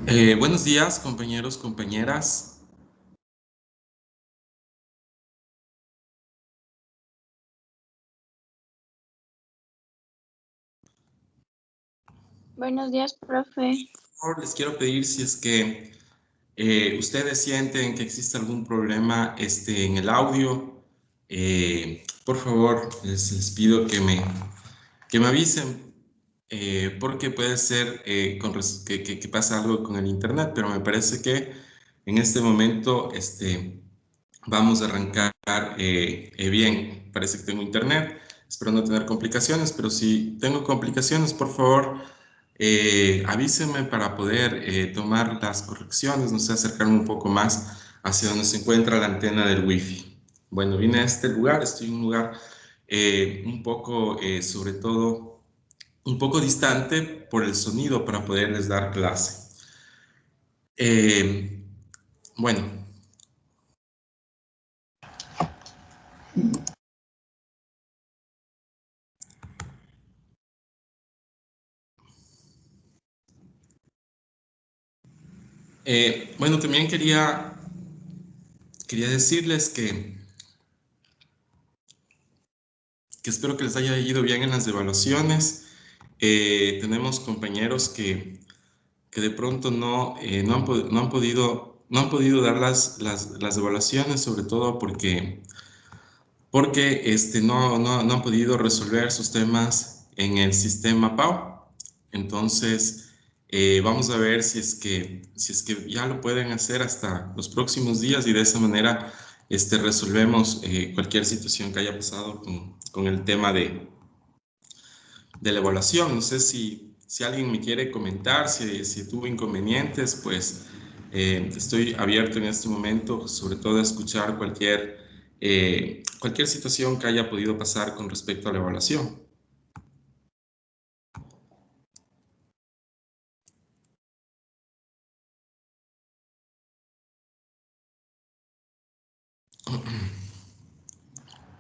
Buenos días, compañeros, compañeras. Buenos días, profe. Por favor, les quiero pedir si es que ustedes sienten que existe algún problema en el audio. Por favor, les pido que me avisen, porque puede ser que pase algo con el internet, pero me parece que en este momento vamos a arrancar bien. Parece que tengo internet. Espero no tener complicaciones, pero si tengo complicaciones, por favor, avísenme para poder tomar las correcciones, no sé, acercarme un poco más hacia donde se encuentra la antena del Wi-Fi. Bueno, vine a este lugar, estoy en un lugar un poco, sobre todo, un poco distante por el sonido para poderles dar clase. Eh, bueno, bueno, también quería decirles que espero que les haya ido bien en las evaluaciones. Tenemos compañeros que de pronto no han podido dar las evaluaciones, sobre todo porque no han podido resolver sus temas en el sistema PAU. Entonces, vamos a ver si es que ya lo pueden hacer hasta los próximos días y de esa manera resolvemos cualquier situación que haya pasado con el tema de la evaluación. No sé si alguien me quiere comentar, si tuvo inconvenientes, pues estoy abierto en este momento, sobre todo a escuchar cualquier situación que haya podido pasar con respecto a la evaluación.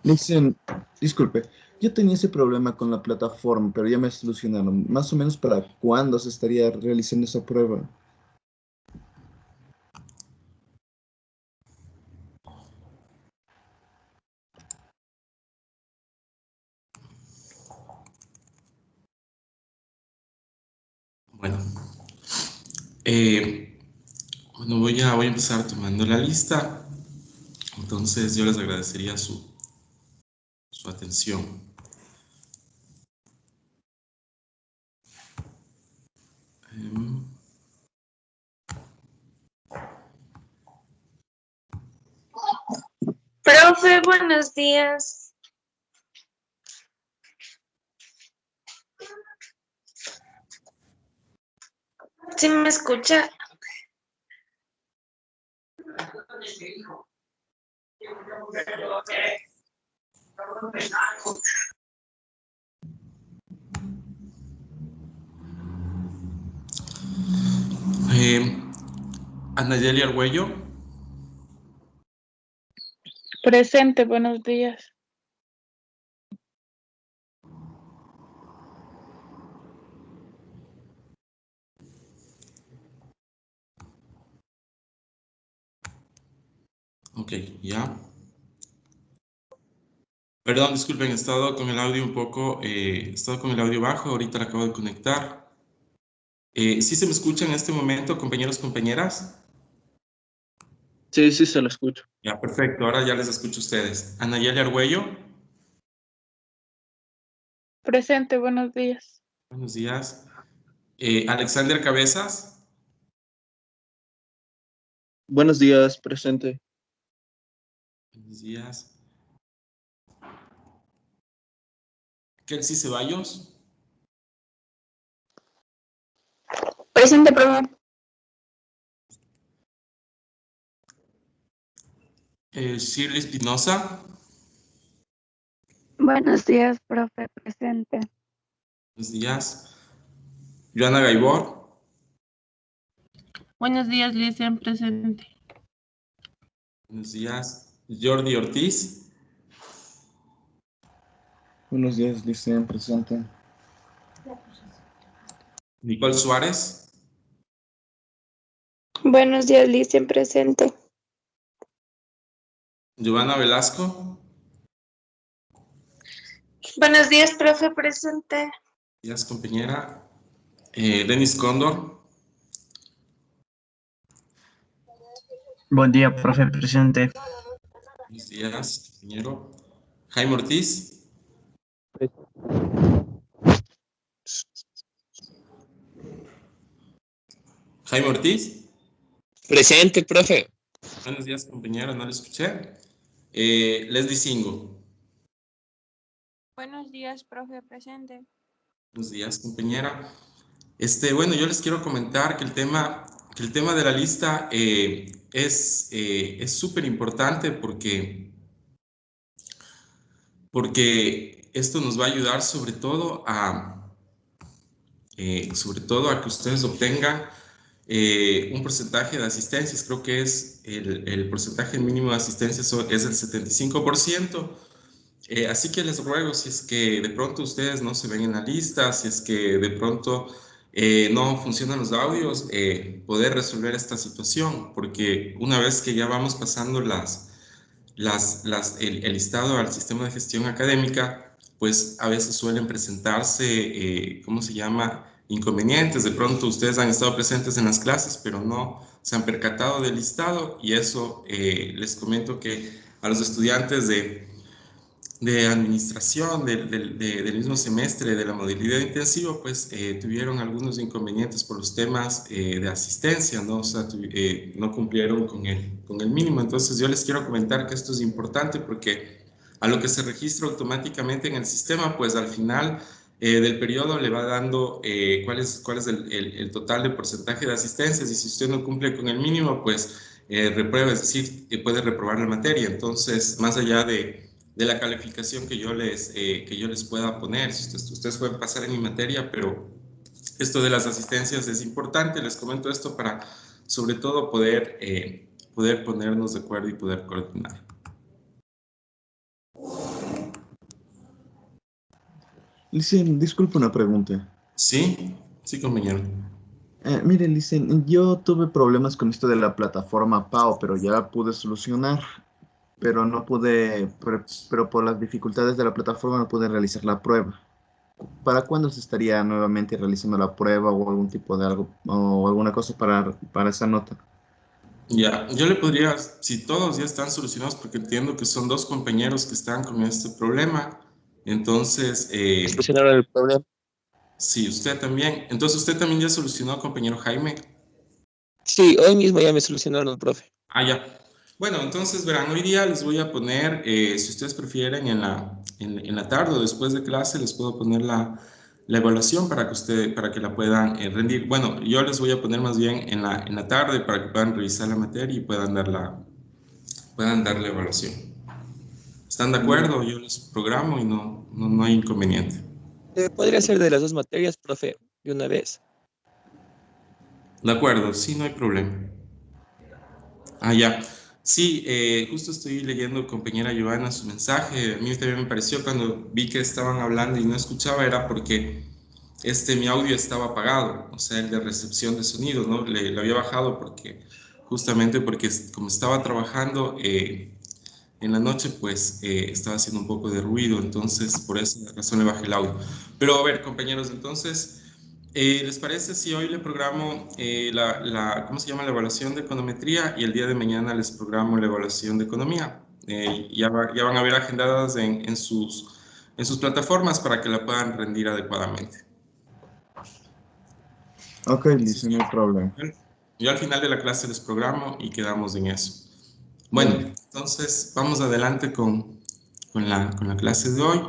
Dicen, disculpe, yo tenía ese problema con la plataforma, pero ya me solucionaron. Más o menos para cuándo se estaría realizando esa prueba. Bueno, eh, bueno voy a empezar tomando la lista. Entonces yo les agradecería su atención. Em, Profe, buenos días. ¿Sí me escucha? Anayeli Argüello. Presente, buenos días. Ok, ya. Perdón, disculpen, he estado con el audio he estado con el audio bajo, ahorita lo acabo de conectar. ¿Sí se me escucha en este momento, compañeros, compañeras? Sí, sí, se lo escucho. Ya, perfecto, ahora ya les escucho a ustedes. Anayeli Argüello, Presente, buenos días. buenos días. Alexander Cabezas, Buenos días, presente. buenos días. Kelsey Ceballos, Presente, profe. Shirley Espinosa, Buenos días, profe, presente. buenos días. Joana Gaibor, Buenos días, Lilian, presente. buenos días. Jordi Ortiz, Buenos días, dicen, presente. Nicole Suárez, Buenos días, Licen, presente. Giovanna Velasco. Buenos días, profe, presente. Días, compañera. Denis Cóndor. Buen día, profe, presente. Buenos días, compañero. Jaime Ortiz. Jaime Ortiz. Presente, profe. Buenos días, compañero, no lo escuché. Leslie Singo. Buenos días, profe, presente. Buenos días, compañera. Bueno, yo les quiero comentar que el tema de la lista es súper importante porque esto nos va a ayudar sobre todo a que ustedes obtengan un porcentaje de asistencias. Creo que es el porcentaje mínimo de asistencias es el 75%. Así que les ruego, si es que de pronto ustedes no se ven en la lista, si es que de pronto no funcionan los audios, poder resolver esta situación, porque una vez que ya vamos pasando el listado al sistema de gestión académica, pues a veces suelen presentarse, ¿cómo se llama?, inconvenientes. De pronto ustedes han estado presentes en las clases, pero no se han percatado del listado, y eso les comento que a los estudiantes de administración del mismo semestre de la modalidad intensiva, pues tuvieron algunos inconvenientes por los temas de asistencia, ¿no? O sea, no cumplieron con el mínimo. Entonces yo les quiero comentar que esto es importante porque a lo que se registra automáticamente en el sistema, pues al final del periodo le va dando cuál es el total de porcentaje de asistencias, y si usted no cumple con el mínimo, pues reprueba, es decir, puede reprobar la materia. Entonces, más allá de la calificación que yo les pueda poner, si ustedes pueden pasar en mi materia, pero esto de las asistencias es importante. Les comento esto para, sobre todo, poder ponernos de acuerdo y poder coordinar. Licen, disculpe una pregunta. Sí, compañero. Mire, Licen, yo tuve problemas con esto de la plataforma PAO, pero ya la pude solucionar. Pero no pude, pero por las dificultades de la plataforma no pude realizar la prueba. ¿Para cuándo se estaría nuevamente realizando la prueba o algún tipo de algo o alguna cosa para esa nota? Ya, yo le podría, si todos ya están solucionados, porque entiendo que son 2 compañeros que están con este problema, entonces, Solucionaron el problema. sí, usted también. Entonces, usted también ya solucionó, compañero Jaime. Sí, hoy mismo ya me solucionaron, profe. Ah, ya. Bueno, entonces verán, hoy día les voy a poner, si ustedes prefieren, en la tarde o después de clase, les puedo poner la evaluación para que la puedan rendir. Bueno, yo les voy a poner más bien en la tarde para que puedan revisar la materia y puedan dar la evaluación. ¿Están de acuerdo? Yo les programo y no hay inconveniente. ¿Podría ser de las 2 materias, profe, de una vez? De acuerdo, sí, no hay problema. Ah, ya. Sí, justo estoy leyendo, compañera Giovanna, su mensaje. A mí también me pareció, cuando vi que estaban hablando y no escuchaba, era porque mi audio estaba apagado, o sea, el de recepción de sonido, ¿no? Le había bajado justamente porque como estaba trabajando en la noche, pues estaba haciendo un poco de ruido, entonces por esa razón le bajé el audio. Pero a ver, compañeros, entonces, ¿les parece si hoy le programo ¿cómo se llama?, la evaluación de econometría, y el día de mañana les programo la evaluación de economía? Ya van a ver agendadas en sus plataformas para que la puedan rendir adecuadamente. Ok, Licen, no hay problema. Yo al final de la clase les programo y quedamos en eso. Bueno, entonces vamos adelante con la clase de hoy.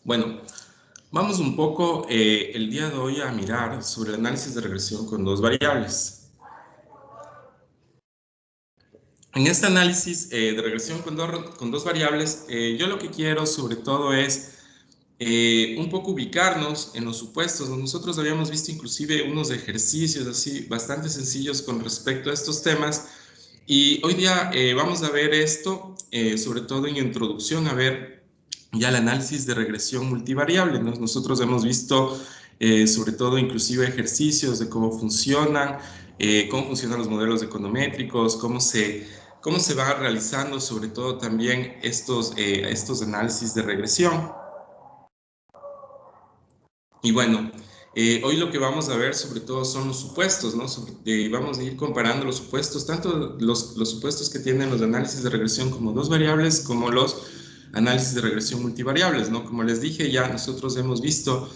Bueno, vamos un poco el día de hoy a mirar sobre el análisis de regresión con 2 variables. En este análisis de regresión con dos variables, yo lo que quiero sobre todo es un poco ubicarnos en los supuestos. Nosotros habíamos visto inclusive unos ejercicios así bastante sencillos con respecto a estos temas, y hoy día vamos a ver esto, sobre todo en introducción, a ver ya el análisis de regresión multivariable, ¿no? Nosotros hemos visto sobre todo inclusive ejercicios de cómo funcionan los modelos econométricos, cómo se va realizando sobre todo también estos análisis de regresión. Y bueno, hoy lo que vamos a ver sobre todo son los supuestos, ¿no? Vamos a ir comparando los supuestos, tanto los supuestos que tienen los análisis de regresión como dos variables, como los análisis de regresión multivariables, ¿no? Como les dije ya, nosotros hemos visto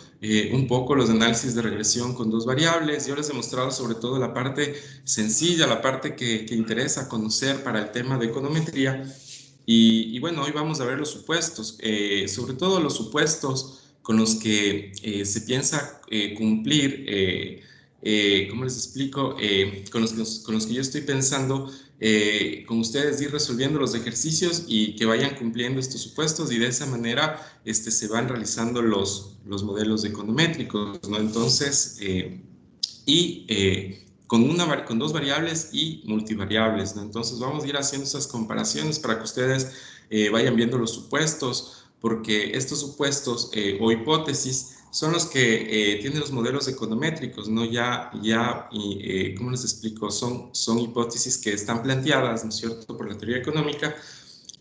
un poco los análisis de regresión con dos variables. Yo les he mostrado sobre todo la parte sencilla, la parte que interesa conocer para el tema de econometría. Y bueno, hoy vamos a ver los supuestos, sobre todo los supuestos con los que se piensa cumplir, ¿cómo les explico? Con los que yo estoy pensando con ustedes ir resolviendo los ejercicios y que vayan cumpliendo estos supuestos, y de esa manera se van realizando los modelos econométricos, ¿no? Entonces, con dos variables y multivariables, ¿no? Entonces vamos a ir haciendo esas comparaciones para que ustedes vayan viendo los supuestos, porque estos supuestos o hipótesis son los que tienen los modelos econométricos, ¿no? ¿Cómo les explico? Son hipótesis que están planteadas, ¿no es cierto?, por la teoría económica,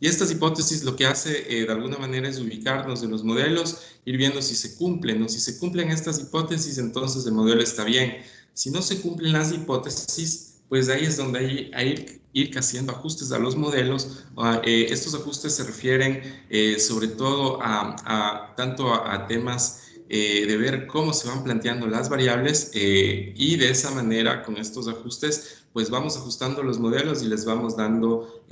y estas hipótesis lo que hace de alguna manera es ubicarnos en los modelos, ir viendo si se cumplen, ¿no? Si se cumplen estas hipótesis, entonces el modelo está bien. Si no se cumplen las hipótesis, pues ahí es donde hay ir haciendo ajustes a los modelos. Estos ajustes se refieren sobre todo tanto a temas de ver cómo se van planteando las variables, y de esa manera, con estos ajustes, pues vamos ajustando los modelos y les vamos dando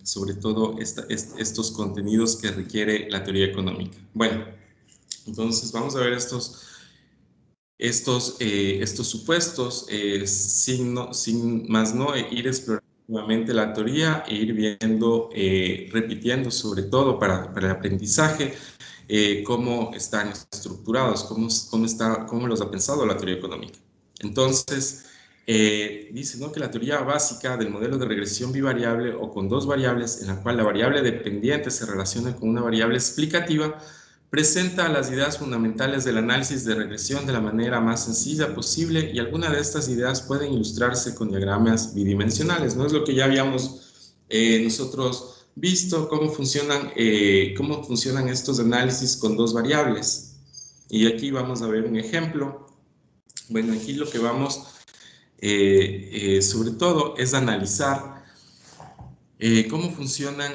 sobre todo estos contenidos que requiere la teoría económica. Bueno, entonces vamos a ver estos supuestos, sin más no, ir explorando nuevamente la teoría e ir viendo, repitiendo sobre todo para el aprendizaje, cómo están estructurados, cómo los ha pensado la teoría económica. Entonces, dice, ¿no?, que la teoría básica del modelo de regresión bivariable o con dos variables, en la cual la variable dependiente se relaciona con una variable explicativa, presenta las ideas fundamentales del análisis de regresión de la manera más sencilla posible, y algunas de estas ideas pueden ilustrarse con diagramas bidimensionales, ¿no? Es lo que ya habíamos nosotros visto, cómo funcionan estos análisis con dos variables. Y aquí vamos a ver un ejemplo. Bueno, aquí lo que vamos sobre todo es analizar ¿cómo funciona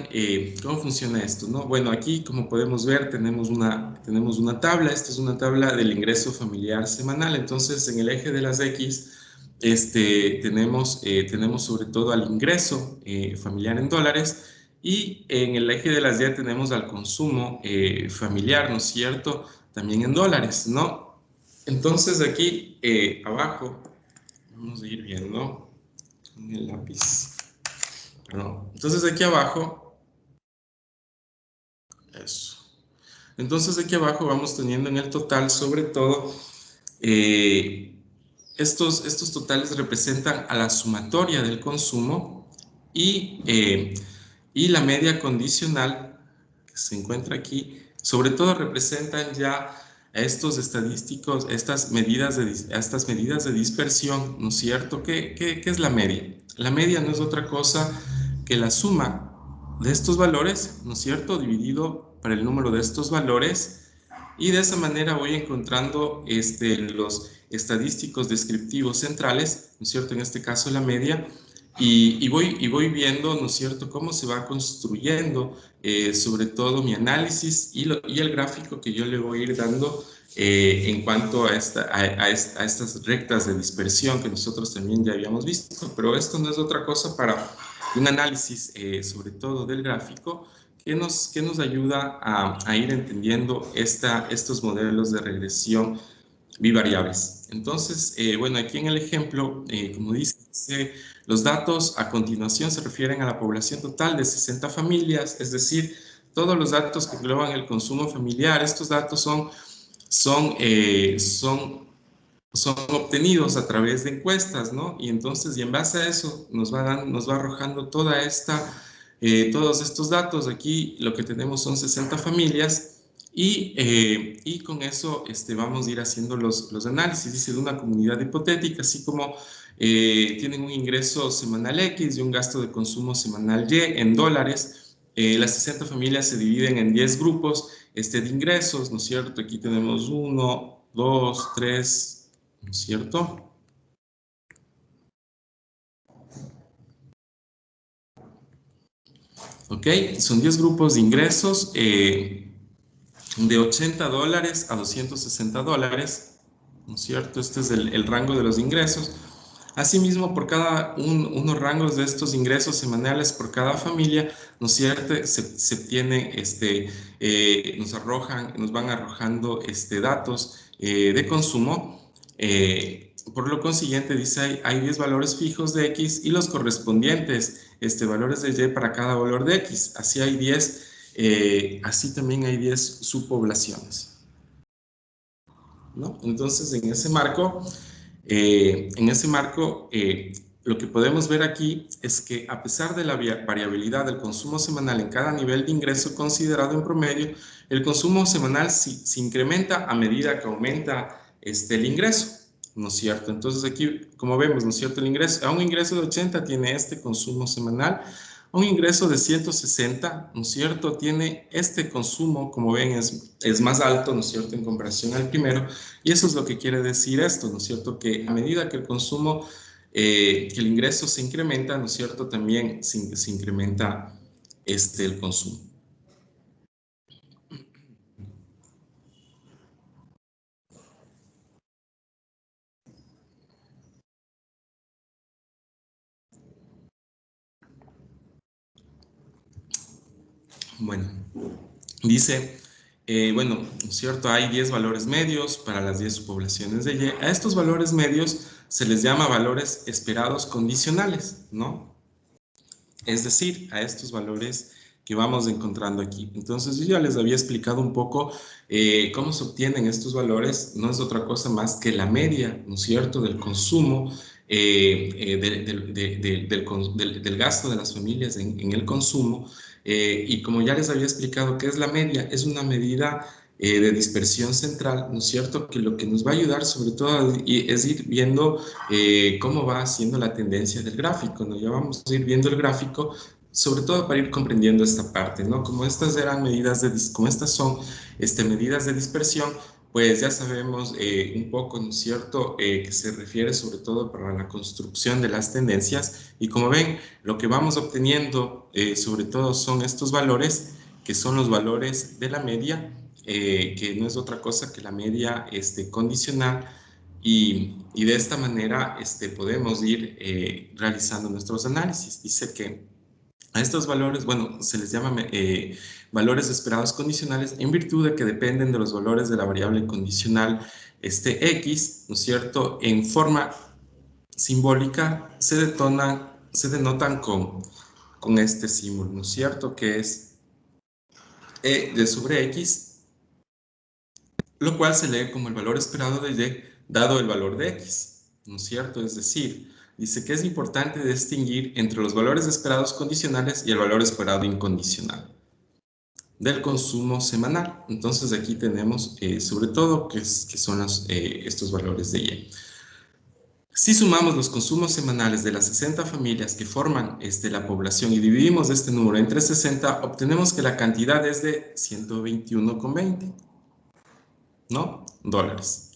esto, ¿no? Bueno, aquí, como podemos ver, tenemos una tabla. Esta es una tabla del ingreso familiar semanal. Entonces, en el eje de las X, tenemos sobre todo al ingreso familiar en dólares, y en el eje de las Y tenemos al consumo familiar, ¿no es cierto?, también en dólares, ¿no? Entonces, aquí abajo, vamos a ir viendo con el lápiz. No. Entonces aquí abajo, eso. Entonces aquí abajo vamos teniendo en el total, sobre todo, estos totales representan a la sumatoria del consumo, y la media condicional que se encuentra aquí, sobre todo representan ya a estos estadísticos, a estas medidas de dispersión, ¿no es cierto? ¿Qué es la media? La media no es otra cosa que la suma de estos valores, ¿no es cierto?, dividido por el número de estos valores, y de esa manera voy encontrando los estadísticos descriptivos centrales, ¿no es cierto?, en este caso la media, y voy viendo, ¿no es cierto?, cómo se va construyendo sobre todo mi análisis y el gráfico que yo le voy a ir dando en cuanto a estas rectas de dispersión que nosotros también ya habíamos visto. Pero esto no es otra cosa para un análisis sobre todo del gráfico que nos ayuda a ir entendiendo estos modelos de regresión bivariables. Entonces, bueno, aquí en el ejemplo, como dice, los datos a continuación se refieren a la población total de 60 familias, es decir, todos los datos que engloban el consumo familiar. Estos datos son obtenidos a través de encuestas, ¿no? Y entonces, y en base a eso, nos va arrojando todos estos datos. Aquí lo que tenemos son 60 familias y con eso vamos a ir haciendo los análisis. Dice, de una comunidad hipotética, así como tienen un ingreso semanal X y un gasto de consumo semanal Y en dólares. Las 60 familias se dividen en 10 grupos de ingresos, ¿no es cierto? Aquí tenemos 1, 2, 3, ¿no es cierto? Ok, son 10 grupos de ingresos de $80 a $260, ¿no es cierto? Este es el rango de los ingresos. Asimismo, por cada unos rangos de estos ingresos semanales por cada familia, ¿no es cierto? Se tienen, nos van arrojando datos de consumo. Por lo consiguiente, dice, hay 10 valores fijos de X y los correspondientes valores de Y para cada valor de X. Así hay 10, así también hay 10 subpoblaciones, ¿no? Entonces, en ese marco, lo que podemos ver aquí es que a pesar de la variabilidad del consumo semanal en cada nivel de ingreso considerado en promedio, el consumo semanal se incrementa a medida que aumenta el ingreso, ¿no es cierto? Entonces aquí, como vemos, ¿no es cierto? A un ingreso de 80 tiene este consumo semanal, a un ingreso de 160, ¿no es cierto? Tiene este consumo, como ven, es más alto, ¿no es cierto?, en comparación al primero, y eso es lo que quiere decir esto, ¿no es cierto?, que a medida que el consumo, que el ingreso se incrementa, ¿no es cierto?, también se incrementa el consumo. Bueno, dice, bueno, ¿no es cierto? Hay 10 valores medios para las 10 subpoblaciones de Y. A estos valores medios se les llama valores esperados condicionales, ¿no? Es decir, a estos valores que vamos encontrando aquí. Entonces, yo ya les había explicado un poco cómo se obtienen estos valores. No es otra cosa más que la media, ¿no es cierto?, del consumo, del gasto de las familias en el consumo. Y como ya les había explicado, ¿qué es la media? Es una medida de dispersión central, ¿no es cierto?, que lo que nos va a ayudar sobre todo es ir viendo cómo va siendo la tendencia del gráfico, ¿no? Ya vamos a ir viendo el gráfico, sobre todo para ir comprendiendo esta parte, ¿no? Como estas eran como estas son medidas de dispersión, pues ya sabemos un poco, ¿no es cierto?, que se refiere sobre todo para la construcción de las tendencias. Y como ven, lo que vamos obteniendo sobre todo son estos valores, que son los valores de la media, que no es otra cosa que la media condicional, y de esta manera podemos ir realizando nuestros análisis. Dice que a estos valores, bueno, se les llama valores esperados condicionales en virtud de que dependen de los valores de la variable condicional X, ¿no es cierto? En forma simbólica se denotan con este símbolo, ¿no es cierto? Que es E de sobre X, lo cual se lee como el valor esperado de Y dado el valor de X, ¿no es cierto? Es decir, dice que es importante distinguir entre los valores esperados condicionales y el valor esperado incondicional del consumo semanal. Entonces aquí tenemos sobre todo que son estos valores de Y. Si sumamos los consumos semanales de las 60 familias que forman la población y dividimos este número entre 60, obtenemos que la cantidad es de 121,20, ¿no? Dólares.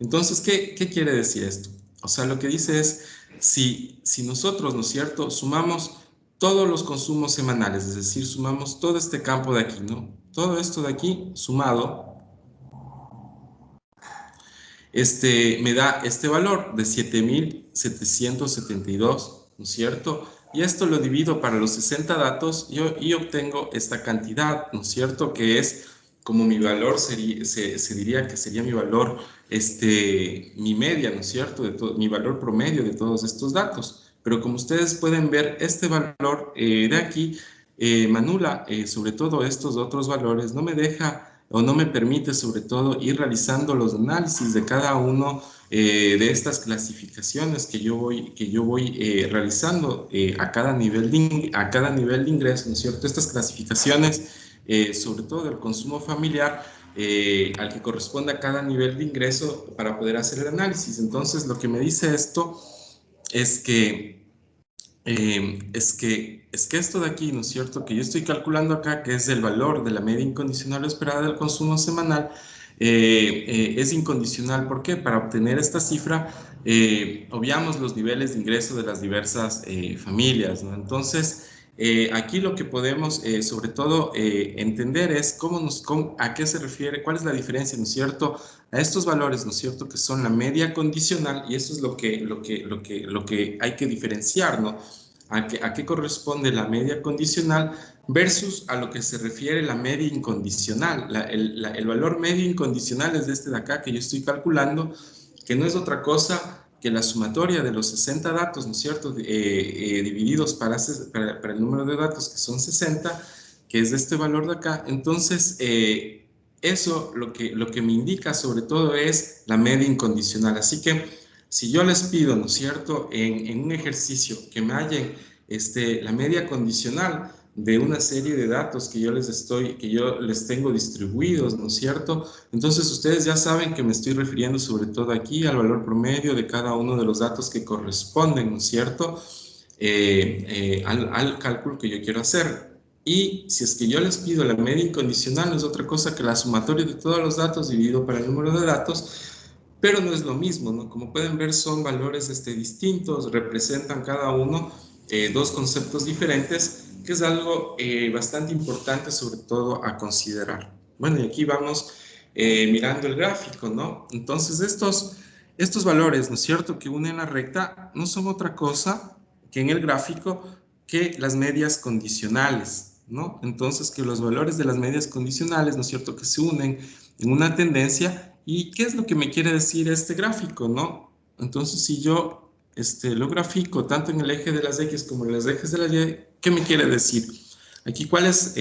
Entonces, ¿qué quiere decir esto? O sea, lo que dice es, si nosotros, ¿no es cierto?, sumamos todos los consumos semanales, es decir, sumamos todo este campo de aquí, ¿no? Todo esto de aquí sumado, me da este valor de 7.772, ¿no es cierto? Y esto lo divido para los 60 datos y obtengo esta cantidad, ¿no es cierto?, que es como mi valor, se diría que sería mi valor, mi media, ¿no es cierto?, mi valor promedio de todos estos datos. Pero como ustedes pueden ver, este valor de aquí me anula sobre todo estos otros valores, no me deja o no me permite sobre todo ir realizando los análisis de cada uno de estas clasificaciones que yo voy realizando a cada nivel de ingreso, ¿no es cierto? Estas clasificaciones, sobre todo del consumo familiar, al que corresponde a cada nivel de ingreso para poder hacer el análisis. Entonces, lo que me dice esto es que esto de aquí, ¿no es cierto?, que yo estoy calculando acá, que es el valor de la media incondicional esperada del consumo semanal, es incondicional. ¿Por qué? Para obtener esta cifra, obviamos los niveles de ingreso de las diversas familias, ¿no? Entonces, aquí lo que podemos, sobre todo, entender es a qué se refiere, cuál es la diferencia, ¿no es cierto?, a estos valores, ¿no es cierto?, que son la media condicional, y eso es lo que hay que diferenciar, ¿no? ¿A qué corresponde la media condicional versus a lo que se refiere la media incondicional? El valor medio incondicional es este de acá que yo estoy calculando, que no es otra cosa que la sumatoria de los 60 datos, ¿no es cierto?, divididos para el número de datos, que son 60, que es de este valor de acá. Entonces, eso lo que me indica sobre todo es la media incondicional. Así que si yo les pido, ¿no es cierto?, en un ejercicio que me hallen la media condicional de una serie de datos que yo les tengo distribuidos, ¿no es cierto?, entonces ustedes ya saben que me estoy refiriendo sobre todo aquí al valor promedio de cada uno de los datos que corresponden, ¿no es cierto?, al cálculo que yo quiero hacer. Y si es que yo les pido la media incondicional, no es otra cosa que la sumatoria de todos los datos dividido para el número de datos, pero no es lo mismo, ¿no? Como pueden ver, son valores distintos, representan cada uno dos conceptos diferentes, que es algo bastante importante sobre todo a considerar. Bueno, y aquí vamos mirando el gráfico, ¿no? Entonces, estos valores, ¿no es cierto?, que unen la recta, no son otra cosa que en el gráfico que las medias condicionales, ¿no? Entonces, que los valores de las medias condicionales, ¿no es cierto?, que se unen en una tendencia. ¿Y qué es lo que me quiere decir este gráfico, no? Entonces, si yo lo grafico tanto en el eje de las X como en los ejes de la Y, ¿qué me quiere decir? Aquí, ¿cuál es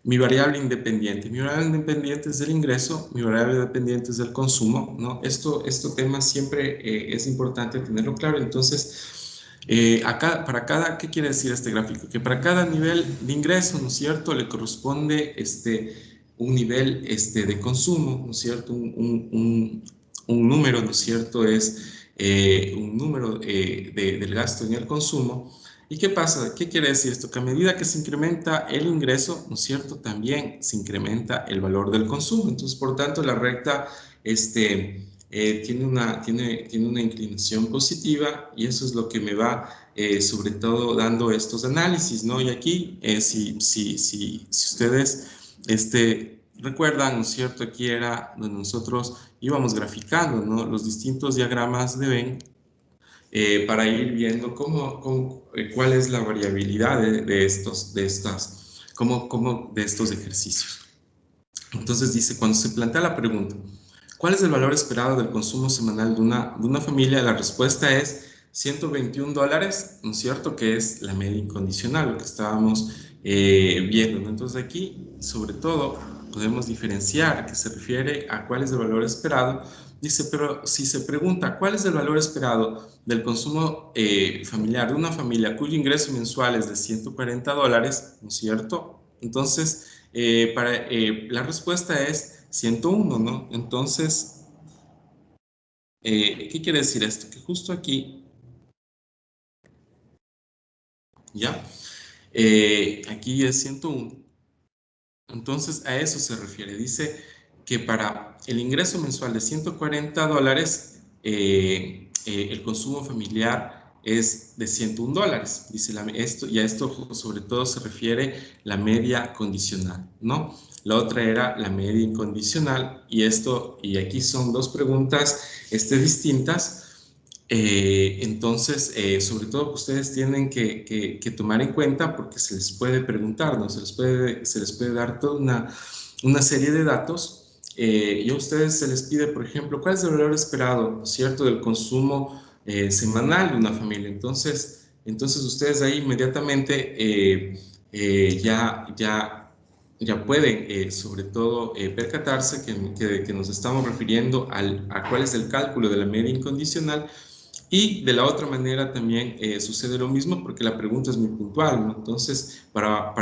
mi variable independiente? Mi variable independiente es el ingreso, mi variable dependiente es el consumo, ¿no? Esto tema siempre es importante tenerlo claro. Entonces, ¿qué quiere decir este gráfico? Que para cada nivel de ingreso, ¿no es cierto?, le corresponde un nivel de consumo, ¿no es cierto? Un número, ¿no es cierto?, es un número del gasto en el consumo. ¿Y qué pasa? ¿Qué quiere decir esto? Que a medida que se incrementa el ingreso, ¿no es cierto?, también se incrementa el valor del consumo. Entonces, por tanto, la recta tiene una inclinación positiva, y eso es lo que me va sobre todo dando estos análisis, ¿no? Y aquí, si ustedes recuerdan, ¿no es cierto?, aquí era donde nosotros íbamos graficando, ¿no?, los distintos diagramas de Venn para ir viendo cuál es la variabilidad de estos ejercicios. Entonces dice, cuando se plantea la pregunta, ¿cuál es el valor esperado del consumo semanal de una familia? La respuesta es $121, ¿no es cierto?, que es la media incondicional, lo que estábamos viendo, ¿no? Entonces aquí, sobre todo, podemos diferenciar que se refiere a cuál es el valor esperado. Dice, pero si se pregunta cuál es el valor esperado del consumo familiar de una familia cuyo ingreso mensual es de $140, ¿no es cierto?, entonces la respuesta es 101, ¿no? Entonces, ¿qué quiere decir esto? Que justo aquí, ¿ya? Aquí es 101. Entonces, a eso se refiere. Dice que para el ingreso mensual de $140, el consumo familiar es de $101. Dice esto sobre todo se refiere la media condicional, ¿no? La otra era la media incondicional, y aquí son dos preguntas distintas. Entonces, sobre todo que ustedes tienen que tomar en cuenta, porque se les puede preguntar, ¿no? Se les puede dar toda una serie de datos, y a ustedes se les pide, por ejemplo, ¿cuál es el valor esperado, ¿no es cierto?, del consumo semanal de una familia? Entonces ustedes ahí inmediatamente ya pueden, sobre todo, percatarse que nos estamos refiriendo a cuál es el cálculo de la media incondicional. Y de la otra manera también sucede lo mismo porque la pregunta es muy puntual, ¿no? Entonces, para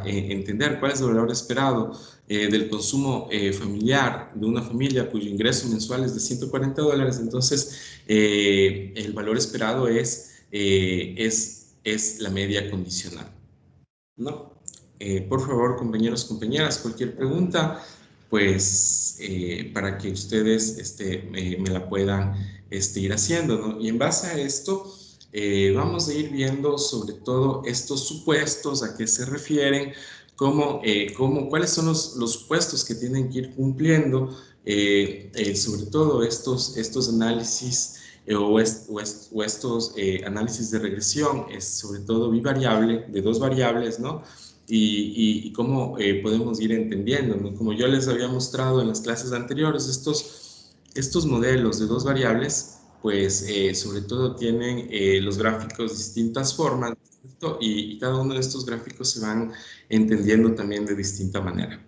entender cuál es el valor esperado del consumo familiar de una familia cuyo ingreso mensual es de $140, entonces el valor esperado es la media condicional, ¿no? Por favor, compañeros, compañeras, cualquier pregunta, pues para que ustedes me la puedan ir haciendo, ¿no? Y en base a esto, vamos a ir viendo sobre todo estos supuestos, a qué se refieren, cuáles son los supuestos que tienen que ir cumpliendo, sobre todo estos análisis o estos análisis de regresión, es sobre todo bivariable, de dos variables, ¿no? Y cómo podemos ir entendiendo, ¿no? Como yo les había mostrado en las clases anteriores, estos modelos de dos variables, pues sobre todo tienen los gráficos de distintas formas, ¿cierto? Y cada uno de estos gráficos se van entendiendo también de distinta manera.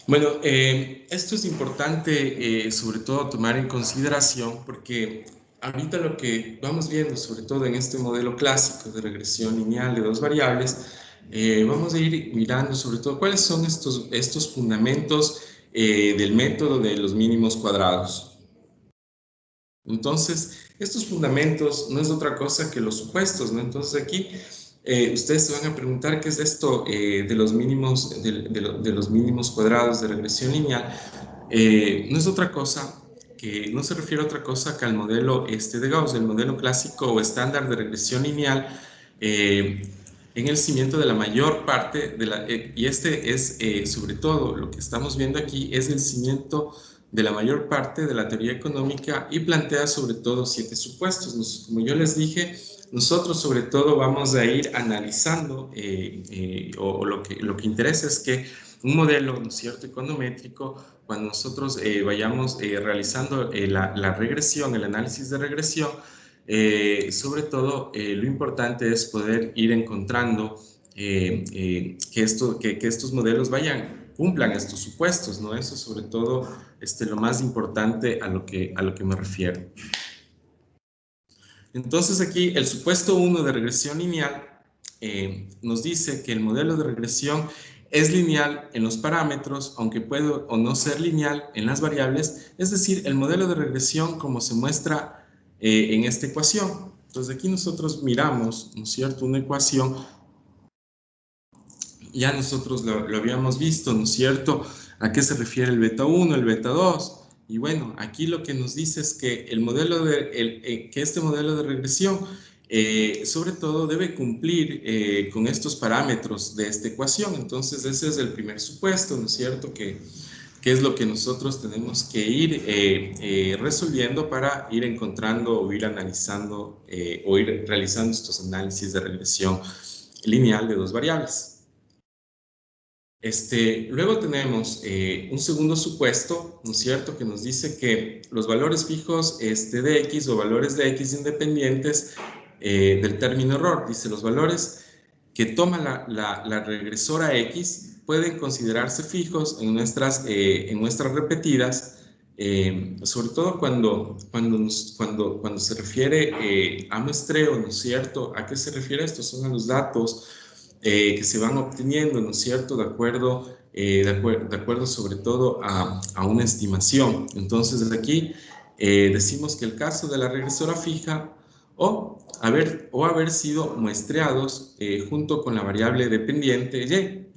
Bueno, esto es importante sobre todo tomar en consideración porque ahorita lo que vamos viendo, sobre todo en este modelo clásico de regresión lineal de dos variables, vamos a ir mirando sobre todo cuáles son estos fundamentos del método de los mínimos cuadrados. Entonces, estos fundamentos no es otra cosa que los supuestos, ¿no? Entonces aquí ustedes se van a preguntar qué es esto de los mínimos cuadrados de regresión lineal. No es otra cosa no se refiere a otra cosa que al modelo de Gauss, el modelo clásico o estándar de regresión lineal en el cimiento de la mayor parte y es sobre todo lo que estamos viendo aquí es el cimiento de la mayor parte de la teoría económica y plantea sobre todo 7 supuestos. Como yo les dije, nosotros sobre todo vamos a ir analizando o lo que interesa es que un modelo, ¿no es cierto?, econométrico, cuando nosotros vayamos realizando la regresión, el análisis de regresión, sobre todo lo importante es poder ir encontrando que estos modelos cumplan estos supuestos, ¿no? Eso sobre todo lo más importante a lo que me refiero. Entonces aquí el supuesto 1 de regresión lineal nos dice que el modelo de regresión es lineal en los parámetros, aunque puede o no ser lineal en las variables, es decir, el modelo de regresión como se muestra en esta ecuación. Entonces aquí nosotros miramos, ¿no es cierto?, una ecuación, ya nosotros lo habíamos visto, ¿no es cierto?, a qué se refiere el beta 1, el beta 2, y bueno, aquí lo que nos dice es que este modelo de regresión sobre todo debe cumplir con estos parámetros de esta ecuación. Entonces ese es el primer supuesto, ¿no es cierto?, que es lo que nosotros tenemos que ir resolviendo para ir encontrando o ir analizando o ir realizando estos análisis de regresión lineal de dos variables. Luego tenemos un segundo supuesto, ¿no es cierto?, que nos dice que los valores fijos de X o valores de X independientes del término error, dice los valores que toma la regresora X pueden considerarse fijos en nuestras repetidas, sobre todo cuando se refiere a muestreo, ¿no es cierto? ¿A qué se refiere esto? Son a los datos que se van obteniendo, ¿no es cierto?, de acuerdo sobre todo a una estimación. Entonces, desde aquí decimos que el caso de la regresora fija o haber sido muestreados junto con la variable dependiente Y,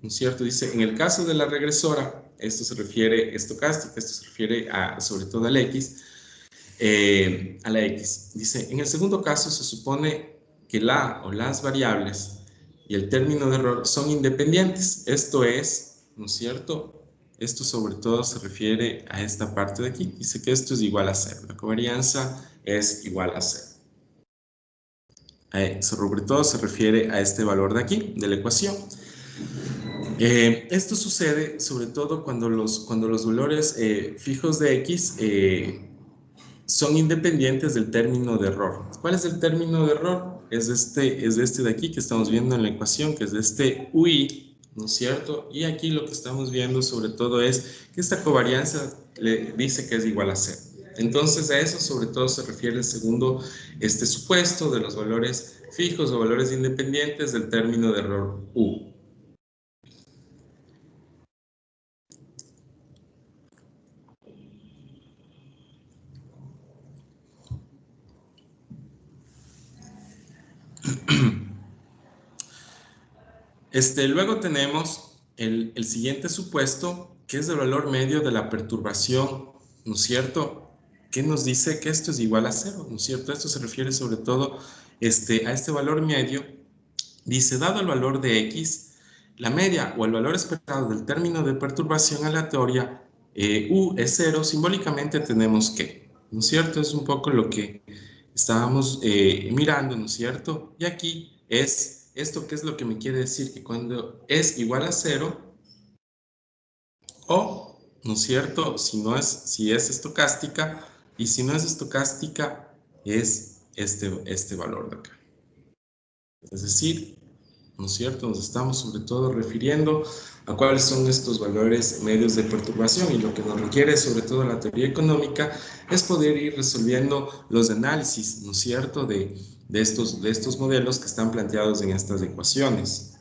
¿no es cierto? Dice, en el caso de la regresora, esto se refiere estocástica, esto se refiere sobre todo a la X, Dice, en el segundo caso se supone que la o las variables y el término de error son independientes. Esto es, ¿no es cierto? Esto sobre todo se refiere a esta parte de aquí. Dice que esto es igual a 0. La covarianza es igual a 0. sobre todo se refiere a este valor de aquí, de la ecuación. Esto sucede sobre todo cuando los valores fijos de x son independientes del término de error. ¿Cuál es el término de error? Es este de aquí que estamos viendo en la ecuación, que es de este UI, ¿no es cierto? Y aquí lo que estamos viendo sobre todo es que esta covarianza le dice que es igual a 0. Entonces a eso sobre todo se refiere el segundo supuesto de los valores fijos o valores independientes del término de error U. Luego tenemos el siguiente supuesto, que es el valor medio de la perturbación, ¿no es cierto? Que nos dice que esto es igual a 0, ¿no es cierto? Esto se refiere sobre todo a este valor medio. Dice, dado el valor de x, la media o el valor esperado del término de perturbación aleatoria, U es 0, simbólicamente tenemos que, ¿no es cierto? Es un poco lo que estábamos mirando, ¿no es cierto? Y aquí es esto, ¿qué es lo que me quiere decir? Que cuando es igual a 0, o, ¿no es cierto? Si es estocástica, y si no es estocástica, es este valor de acá. Es decir, ¿no es cierto? Nos estamos sobre todo refiriendo a cuáles son estos valores medios de perturbación, y lo que nos requiere sobre todo la teoría económica es poder ir resolviendo los análisis, ¿no es cierto?, de estos modelos que están planteados en estas ecuaciones.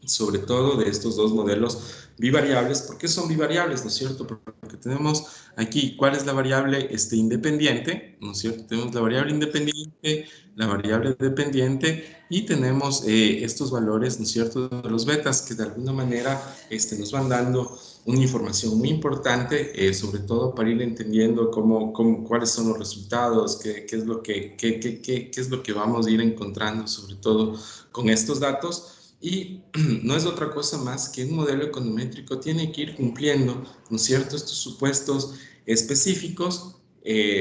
Sobre todo de estos dos modelos bivariables. ¿Por qué son bivariables, no es cierto? Porque tenemos aquí, ¿cuál es la variable independiente? ¿No es cierto? Tenemos la variable independiente, la variable dependiente, y tenemos estos valores, ¿no es cierto?, de los betas, que de alguna manera nos van dando una información muy importante, sobre todo para ir entendiendo cuáles son los resultados, qué es lo que vamos a ir encontrando, sobre todo con estos datos. Y no es otra cosa más que un modelo econométrico tiene que ir cumpliendo, ¿no es cierto?, estos supuestos específicos.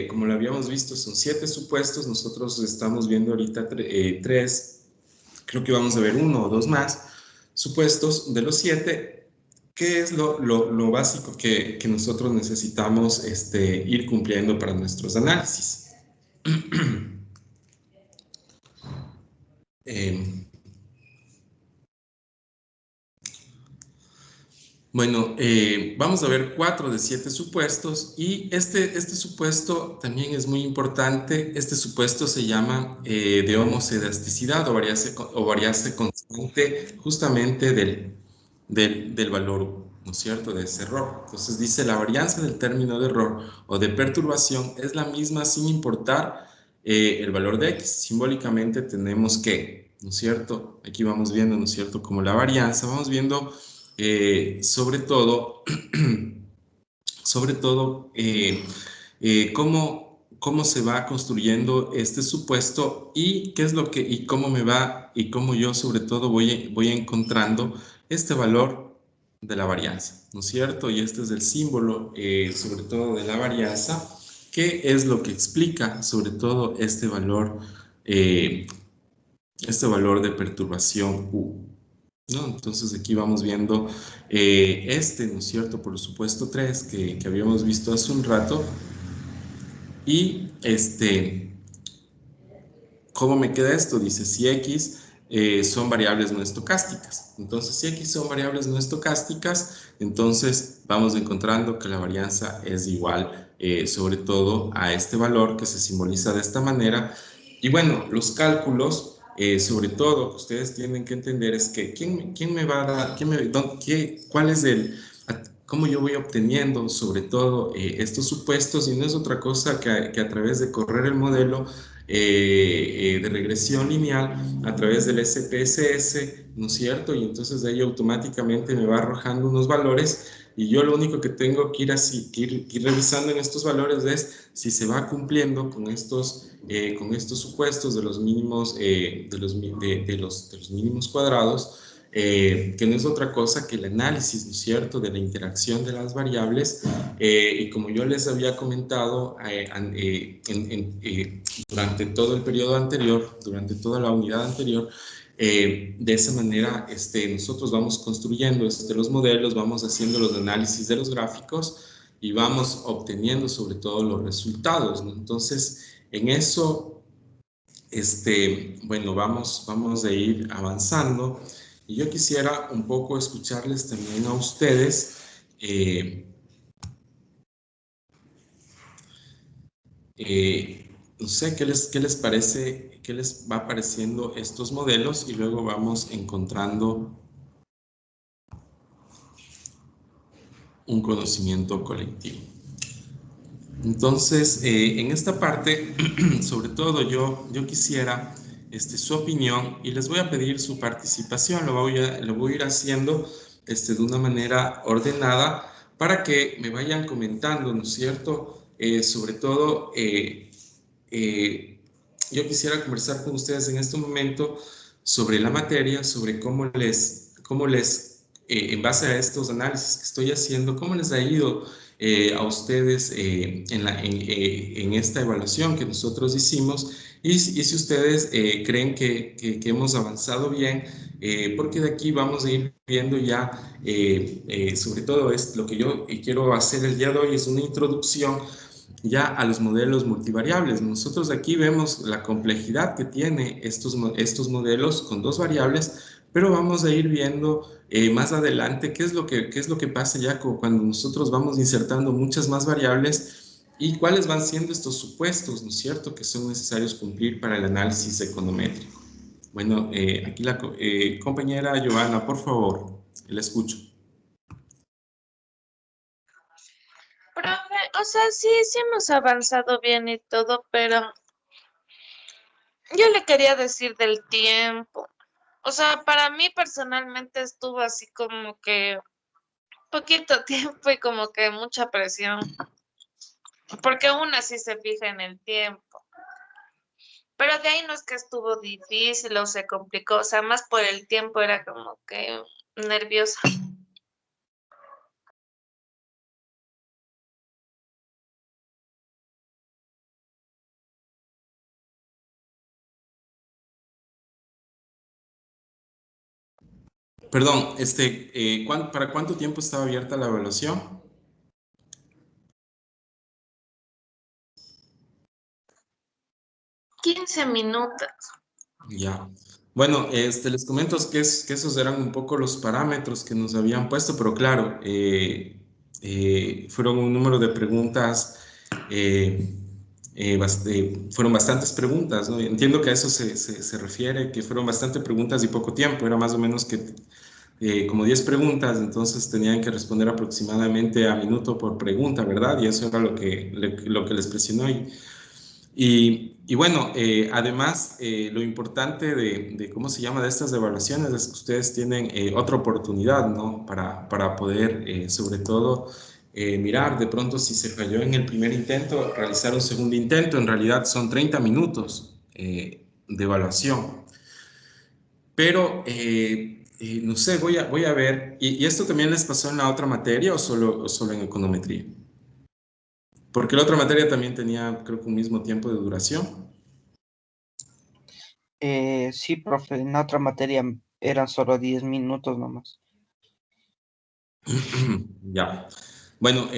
Como lo habíamos visto, son 7 supuestos. Nosotros estamos viendo ahorita 3, creo que vamos a ver 1 o 2 más supuestos de los 7, que es lo básico que nosotros necesitamos ir cumpliendo para nuestros análisis. Bueno, vamos a ver 4 de 7 supuestos, y este supuesto también es muy importante. Este supuesto se llama de homocedasticidad o variarse constante justamente del valor, ¿no es cierto?, de ese error. Entonces dice, la varianza del término de error o de perturbación es la misma sin importar el valor de x. Simbólicamente tenemos que, ¿no es cierto? Aquí vamos viendo, ¿no es cierto?, como la varianza, vamos viendo sobre todo cómo se va construyendo este supuesto, y qué es lo que, y cómo me va, y cómo yo sobre todo voy encontrando este valor de la varianza, ¿no es cierto? Y este es el símbolo sobre todo de la varianza, que es lo que explica sobre todo este valor de perturbación U, ¿no? Entonces aquí vamos viendo ¿no es cierto?, por supuesto 3 que habíamos visto hace un rato. Y ¿cómo me queda esto? Dice, si x son variables no estocásticas. Entonces, si x son variables no estocásticas, entonces vamos encontrando que la varianza es igual sobre todo a este valor que se simboliza de esta manera. Y bueno, los cálculos, sobre todo, que ustedes tienen que entender es que ¿quién me va a dar, cuál es cómo yo voy obteniendo sobre todo estos supuestos? Y no es otra cosa que a través de correr el modelo de regresión lineal a través del SPSS, ¿no es cierto? Y entonces de ahí automáticamente me va arrojando unos valores, y yo lo único que tengo que ir revisando en estos valores es si se va cumpliendo con estos supuestos de los mínimos, de los mínimos cuadrados, que no es otra cosa que el análisis, ¿no es cierto?, de la interacción de las variables, y como yo les había comentado durante todo el periodo anterior, durante toda la unidad anterior, de esa manera nosotros vamos construyendo los modelos, vamos haciendo los análisis de los gráficos y vamos obteniendo sobre todo los resultados, ¿no? Entonces, en eso, bueno, vamos a ir avanzando. Y yo quisiera un poco escucharles también a ustedes. No sé qué les parece, qué les va pareciendo estos modelos, y luego vamos encontrando un conocimiento colectivo. Entonces, en esta parte, sobre todo yo quisiera su opinión, y les voy a pedir su participación. Lo voy a ir haciendo de una manera ordenada para que me vayan comentando, ¿no es cierto? Sobre todo, yo quisiera conversar con ustedes en este momento sobre la materia, sobre cómo les en base a estos análisis que estoy haciendo, cómo les ha ido a ustedes en esta evaluación que nosotros hicimos, y si ustedes creen que hemos avanzado bien, porque de aquí vamos a ir viendo ya, sobre todo lo que yo quiero hacer el día de hoy es una introducción ya a los modelos multivariables. Nosotros aquí vemos la complejidad que tiene estos modelos con dos variables, pero vamos a ir viendo más adelante qué es lo que pasa ya cuando nosotros vamos insertando muchas más variables y cuáles van siendo estos supuestos, ¿no es cierto?, que son necesarios cumplir para el análisis econométrico. Bueno, aquí la compañera Giovanna, por favor, la escucho. Profe, o sea, sí hemos avanzado bien y todo, pero yo le quería decir del tiempo. O sea, para mí personalmente estuvo así como que poquito tiempo y como que mucha presión, porque una sí se fija en el tiempo. Pero de ahí no es que estuvo difícil o se complicó, o sea, más por el tiempo era como que nerviosa. Perdón, ¿para cuánto tiempo estaba abierta la evaluación? 15 minutos. Ya. Bueno, les comento que esos eran un poco los parámetros que nos habían puesto, pero claro, fueron un número de preguntas, fueron bastantes preguntas, ¿no? Entiendo que a eso se refiere, que fueron bastantes preguntas y poco tiempo, era más o menos que como 10 preguntas, entonces tenían que responder aproximadamente a minuto por pregunta, ¿verdad? Y eso era lo que les presionó. Y bueno, además, lo importante de cómo se llama de estas evaluaciones es que ustedes tienen otra oportunidad, ¿no? Para poder, sobre todo, mirar de pronto si se falló en el primer intento, realizar un segundo intento. En realidad son 30 minutos de evaluación. Pero, no sé, voy a ver. ¿Y esto también les pasó en la otra materia o solo en econometría? Porque la otra materia también tenía, creo que un mismo tiempo de duración. Sí, profe, en la otra materia eran solo 10 minutos nomás. Ya. Bueno,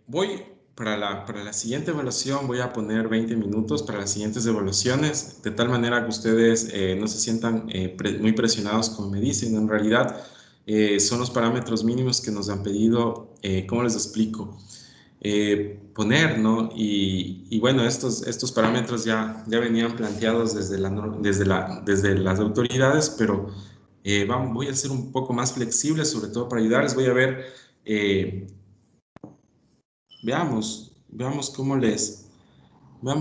voy para la siguiente evaluación, voy a poner 20 minutos para las siguientes evaluaciones, de tal manera que ustedes no se sientan muy presionados, como me dicen. En realidad, son los parámetros mínimos que nos han pedido, ¿cómo les explico? Poner, ¿no? Y bueno, estos parámetros ya venían planteados desde las autoridades, pero voy a ser un poco más flexible, sobre todo para ayudarles. Voy a ver, veamos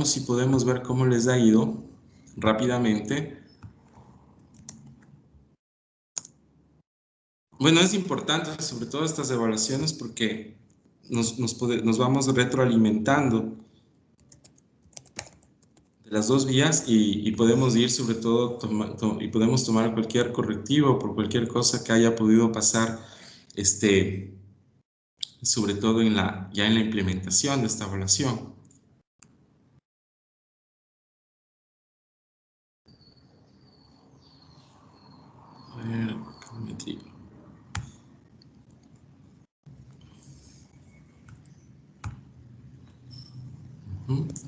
si podemos ver cómo les ha ido rápidamente. Bueno, es importante sobre todo estas evaluaciones porque nos vamos retroalimentando de las dos vías y podemos ir sobre todo y podemos tomar cualquier correctivo por cualquier cosa que haya podido pasar, sobre todo ya en la implementación de esta evaluación. A ver, econometría.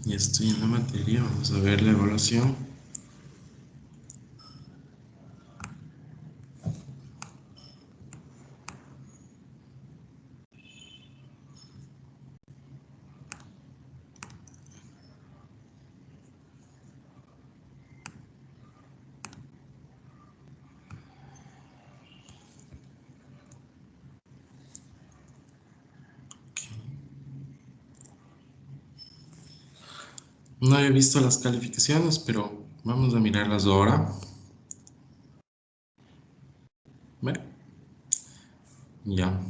Ya estoy en la materia, vamos a ver la evaluación. No he visto las calificaciones, pero vamos a mirarlas ahora. Bueno, ya.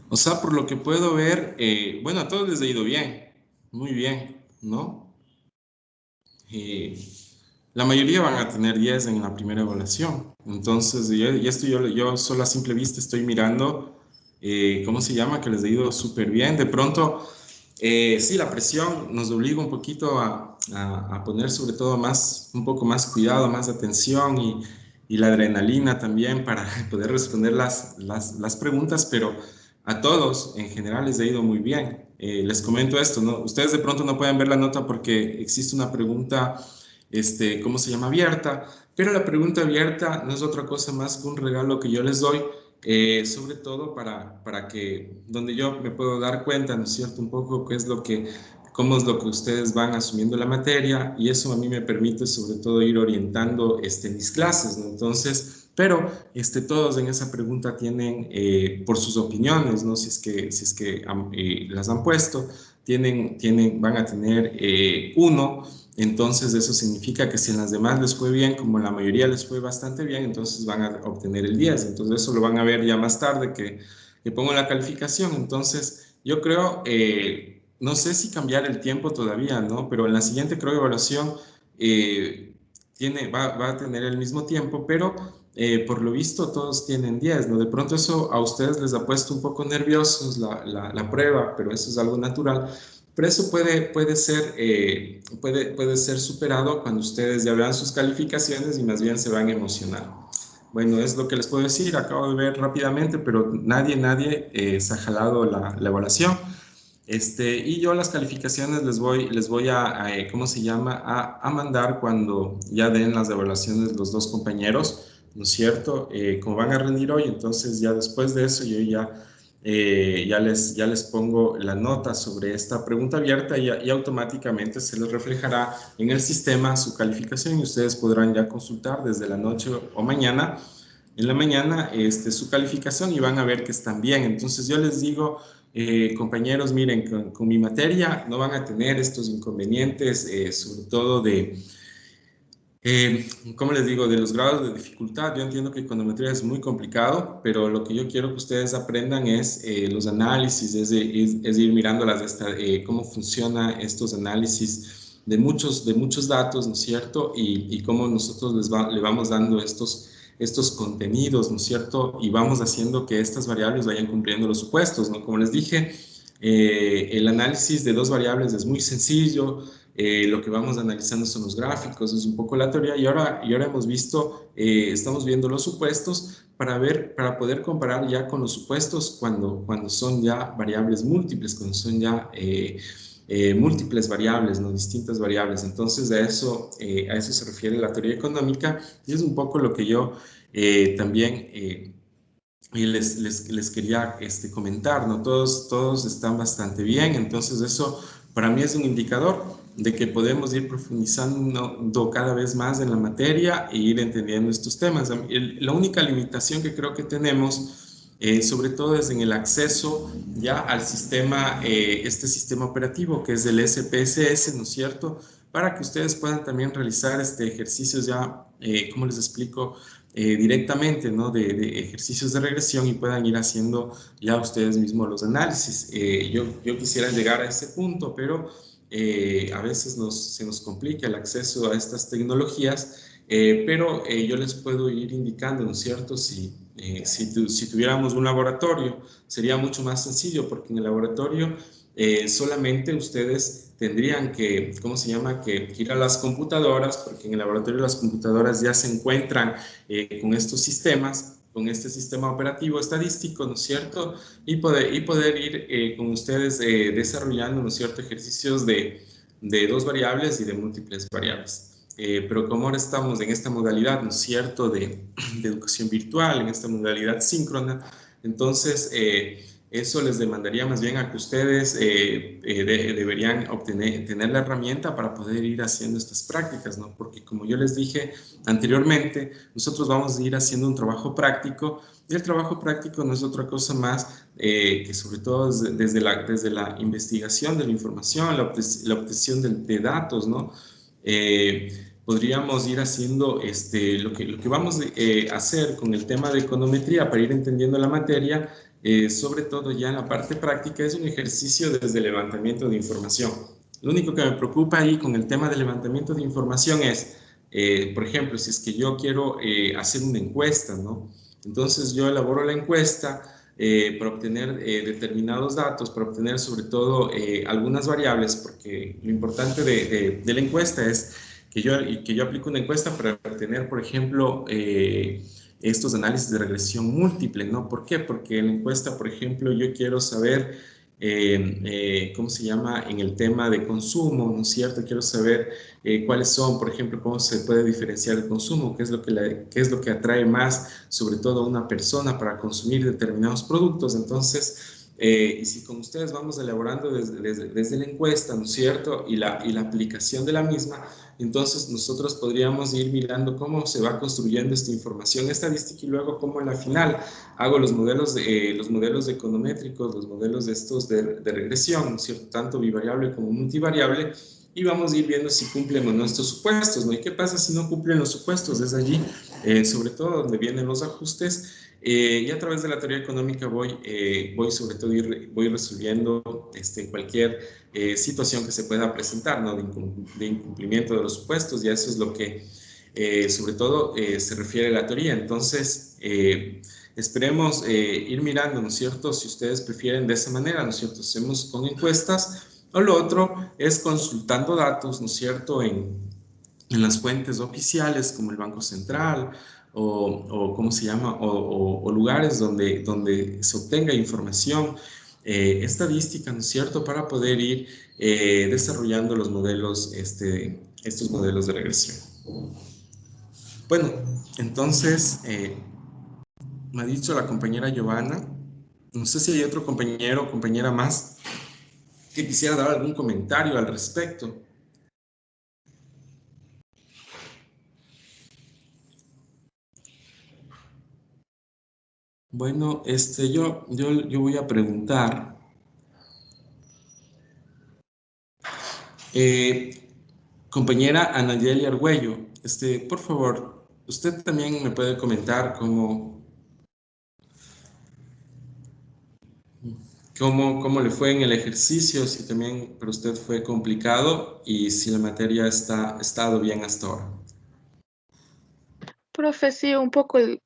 O sea, por lo que puedo ver, bueno, a todos les ha ido bien, muy bien, ¿no? La mayoría van a tener 10 en la primera evaluación. Entonces, yo solo a simple vista estoy mirando, ¿cómo se llama? Que les ha ido súper bien. De pronto, sí, la presión nos obliga un poquito a poner sobre todo un poco más cuidado, más atención y la adrenalina también para poder responder las preguntas, pero a todos en general les ha ido muy bien. Les comento esto, ¿no? Ustedes de pronto no pueden ver la nota porque existe una pregunta, ¿cómo se llama? Abierta, pero la pregunta abierta no es otra cosa más que un regalo que yo les doy, sobre todo para que, donde yo me puedo dar cuenta, ¿no es cierto?, un poco cómo es lo que ustedes van asumiendo la materia, y eso a mí me permite sobre todo ir orientando mis clases, ¿no? Entonces, pero todos en esa pregunta tienen, por sus opiniones, ¿no? Si es que las han puesto, van a tener 1. Entonces eso significa que si en las demás les fue bien, como en la mayoría les fue bastante bien, entonces van a obtener el 10. Entonces eso lo van a ver ya más tarde que pongo la calificación. Entonces yo creo, no sé si cambiar el tiempo todavía, ¿no? Pero en la siguiente, creo, evaluación va a tener el mismo tiempo, pero por lo visto todos tienen 10, ¿no? De pronto eso a ustedes les ha puesto un poco nerviosos la prueba, pero eso es algo natural. Pero eso puede ser superado cuando ustedes ya vean sus calificaciones y más bien se van a emocionar. Bueno, es lo que les puedo decir. Acabo de ver rápidamente, pero nadie se ha jalado la evaluación. Y yo las calificaciones les voy a ¿cómo se llama? A mandar cuando ya den las evaluaciones los dos compañeros, ¿no es cierto? Como van a rendir hoy, entonces ya después de eso yo ya les pongo la nota sobre esta pregunta abierta y automáticamente se les reflejará en el sistema su calificación y ustedes podrán ya consultar desde la noche o mañana, en la mañana, su calificación y van a ver que están bien. Entonces yo les digo, compañeros, miren, con mi materia no van a tener estos inconvenientes, sobre todo ¿cómo les digo? De los grados de dificultad. Yo entiendo que econometría es muy complicado, pero lo que yo quiero que ustedes aprendan es los análisis, es ir mirando cómo funcionan estos análisis de muchos datos, ¿no es cierto? Y cómo nosotros le vamos dando estos contenidos, ¿no es cierto? Y vamos haciendo que estas variables vayan cumpliendo los supuestos, ¿no? Como les dije, el análisis de dos variables es muy sencillo. Lo que vamos analizando son los gráficos, es un poco la teoría, y ahora hemos visto, estamos viendo los supuestos para poder comparar ya con los supuestos cuando son ya variables múltiples, cuando son ya múltiples variables, no distintas variables. Entonces a eso se refiere la teoría económica, y es un poco lo que yo también les quería comentar, ¿no? Todos están bastante bien, entonces eso para mí es un indicador de que podemos ir profundizando cada vez más en la materia e ir entendiendo estos temas. La única limitación que creo que tenemos, sobre todo es en el acceso ya al sistema, sistema operativo que es el SPSS, ¿no es cierto? Para que ustedes puedan también realizar ejercicios ya, ¿cómo les explico? Directamente, ¿no? De ejercicios de regresión y puedan ir haciendo ya ustedes mismos los análisis. Yo quisiera llegar a ese punto, pero a veces se nos complica el acceso a estas tecnologías, pero yo les puedo ir indicando, ¿no es cierto? Si tuviéramos un laboratorio, sería mucho más sencillo, porque en el laboratorio solamente ustedes tendrían que, ¿cómo se llama?, que ir a las computadoras, porque en el laboratorio las computadoras ya se encuentran con estos sistemas, con este sistema operativo estadístico, ¿no es cierto? Y poder ir con ustedes desarrollando, ¿no es cierto?, ejercicios de 2 variables y de múltiples variables. Pero como ahora estamos en esta modalidad, ¿no es cierto?, de educación virtual, en esta modalidad síncrona, entonces eso les demandaría más bien a que ustedes deberían tener la herramienta para poder ir haciendo estas prácticas, ¿no? Porque como yo les dije anteriormente, nosotros vamos a ir haciendo un trabajo práctico, y el trabajo práctico no es otra cosa más que sobre todo desde la investigación de la información, la obtención de datos, ¿no? Podríamos ir haciendo lo que vamos a hacer con el tema de econometría para ir entendiendo la materia, sobre todo ya en la parte práctica, es un ejercicio desde el levantamiento de información. Lo único que me preocupa ahí con el tema del levantamiento de información es, por ejemplo, si es que yo quiero hacer una encuesta, ¿no? Entonces yo elaboro la encuesta para obtener determinados datos, para obtener sobre todo algunas variables, porque lo importante de la encuesta es que yo aplico una encuesta para obtener, por ejemplo, estos análisis de regresión múltiple, ¿no? ¿Por qué? Porque en la encuesta, por ejemplo, yo quiero saber, ¿cómo se llama?, en el tema de consumo, ¿no es cierto? Quiero saber cuáles son, por ejemplo, cómo se puede diferenciar el consumo, qué es lo que atrae más, sobre todo a una persona para consumir determinados productos. Entonces, y si con ustedes vamos elaborando desde la encuesta, ¿no es cierto?, y la aplicación de la misma, entonces nosotros podríamos ir mirando cómo se va construyendo esta información estadística y luego cómo en la final hago los modelos econométricos, los modelos de estos de regresión, ¿no es cierto?, tanto bivariable como multivariable, y vamos a ir viendo si cumplen o no estos supuestos, ¿no? ¿Y qué pasa si no cumplen los supuestos? Es allí, sobre todo, donde vienen los ajustes. Y a través de la teoría económica voy sobre todo voy resolviendo cualquier situación que se pueda presentar, ¿no?, de incumplimiento de los supuestos, y a eso es lo que sobre todo se refiere a la teoría. Entonces, esperemos ir mirando, ¿no es cierto?, si ustedes prefieren de esa manera, ¿no es cierto?, hacemos con encuestas, o lo otro es consultando datos, ¿no es cierto?, en las fuentes oficiales como el Banco Central o ¿cómo se llama?, o lugares donde se obtenga información estadística, ¿no es cierto?, para poder ir desarrollando los modelos, estos modelos de regresión. Bueno, entonces, me ha dicho la compañera Giovanna, no sé si hay otro compañero o compañera más que quisiera dar algún comentario al respecto. Bueno, yo voy a preguntar. Compañera Anayeli Argüello, por favor, usted también me puede comentar cómo le fue en el ejercicio, si también para usted fue complicado y si la materia ha estado bien hasta ahora. Profe, sí, un poco el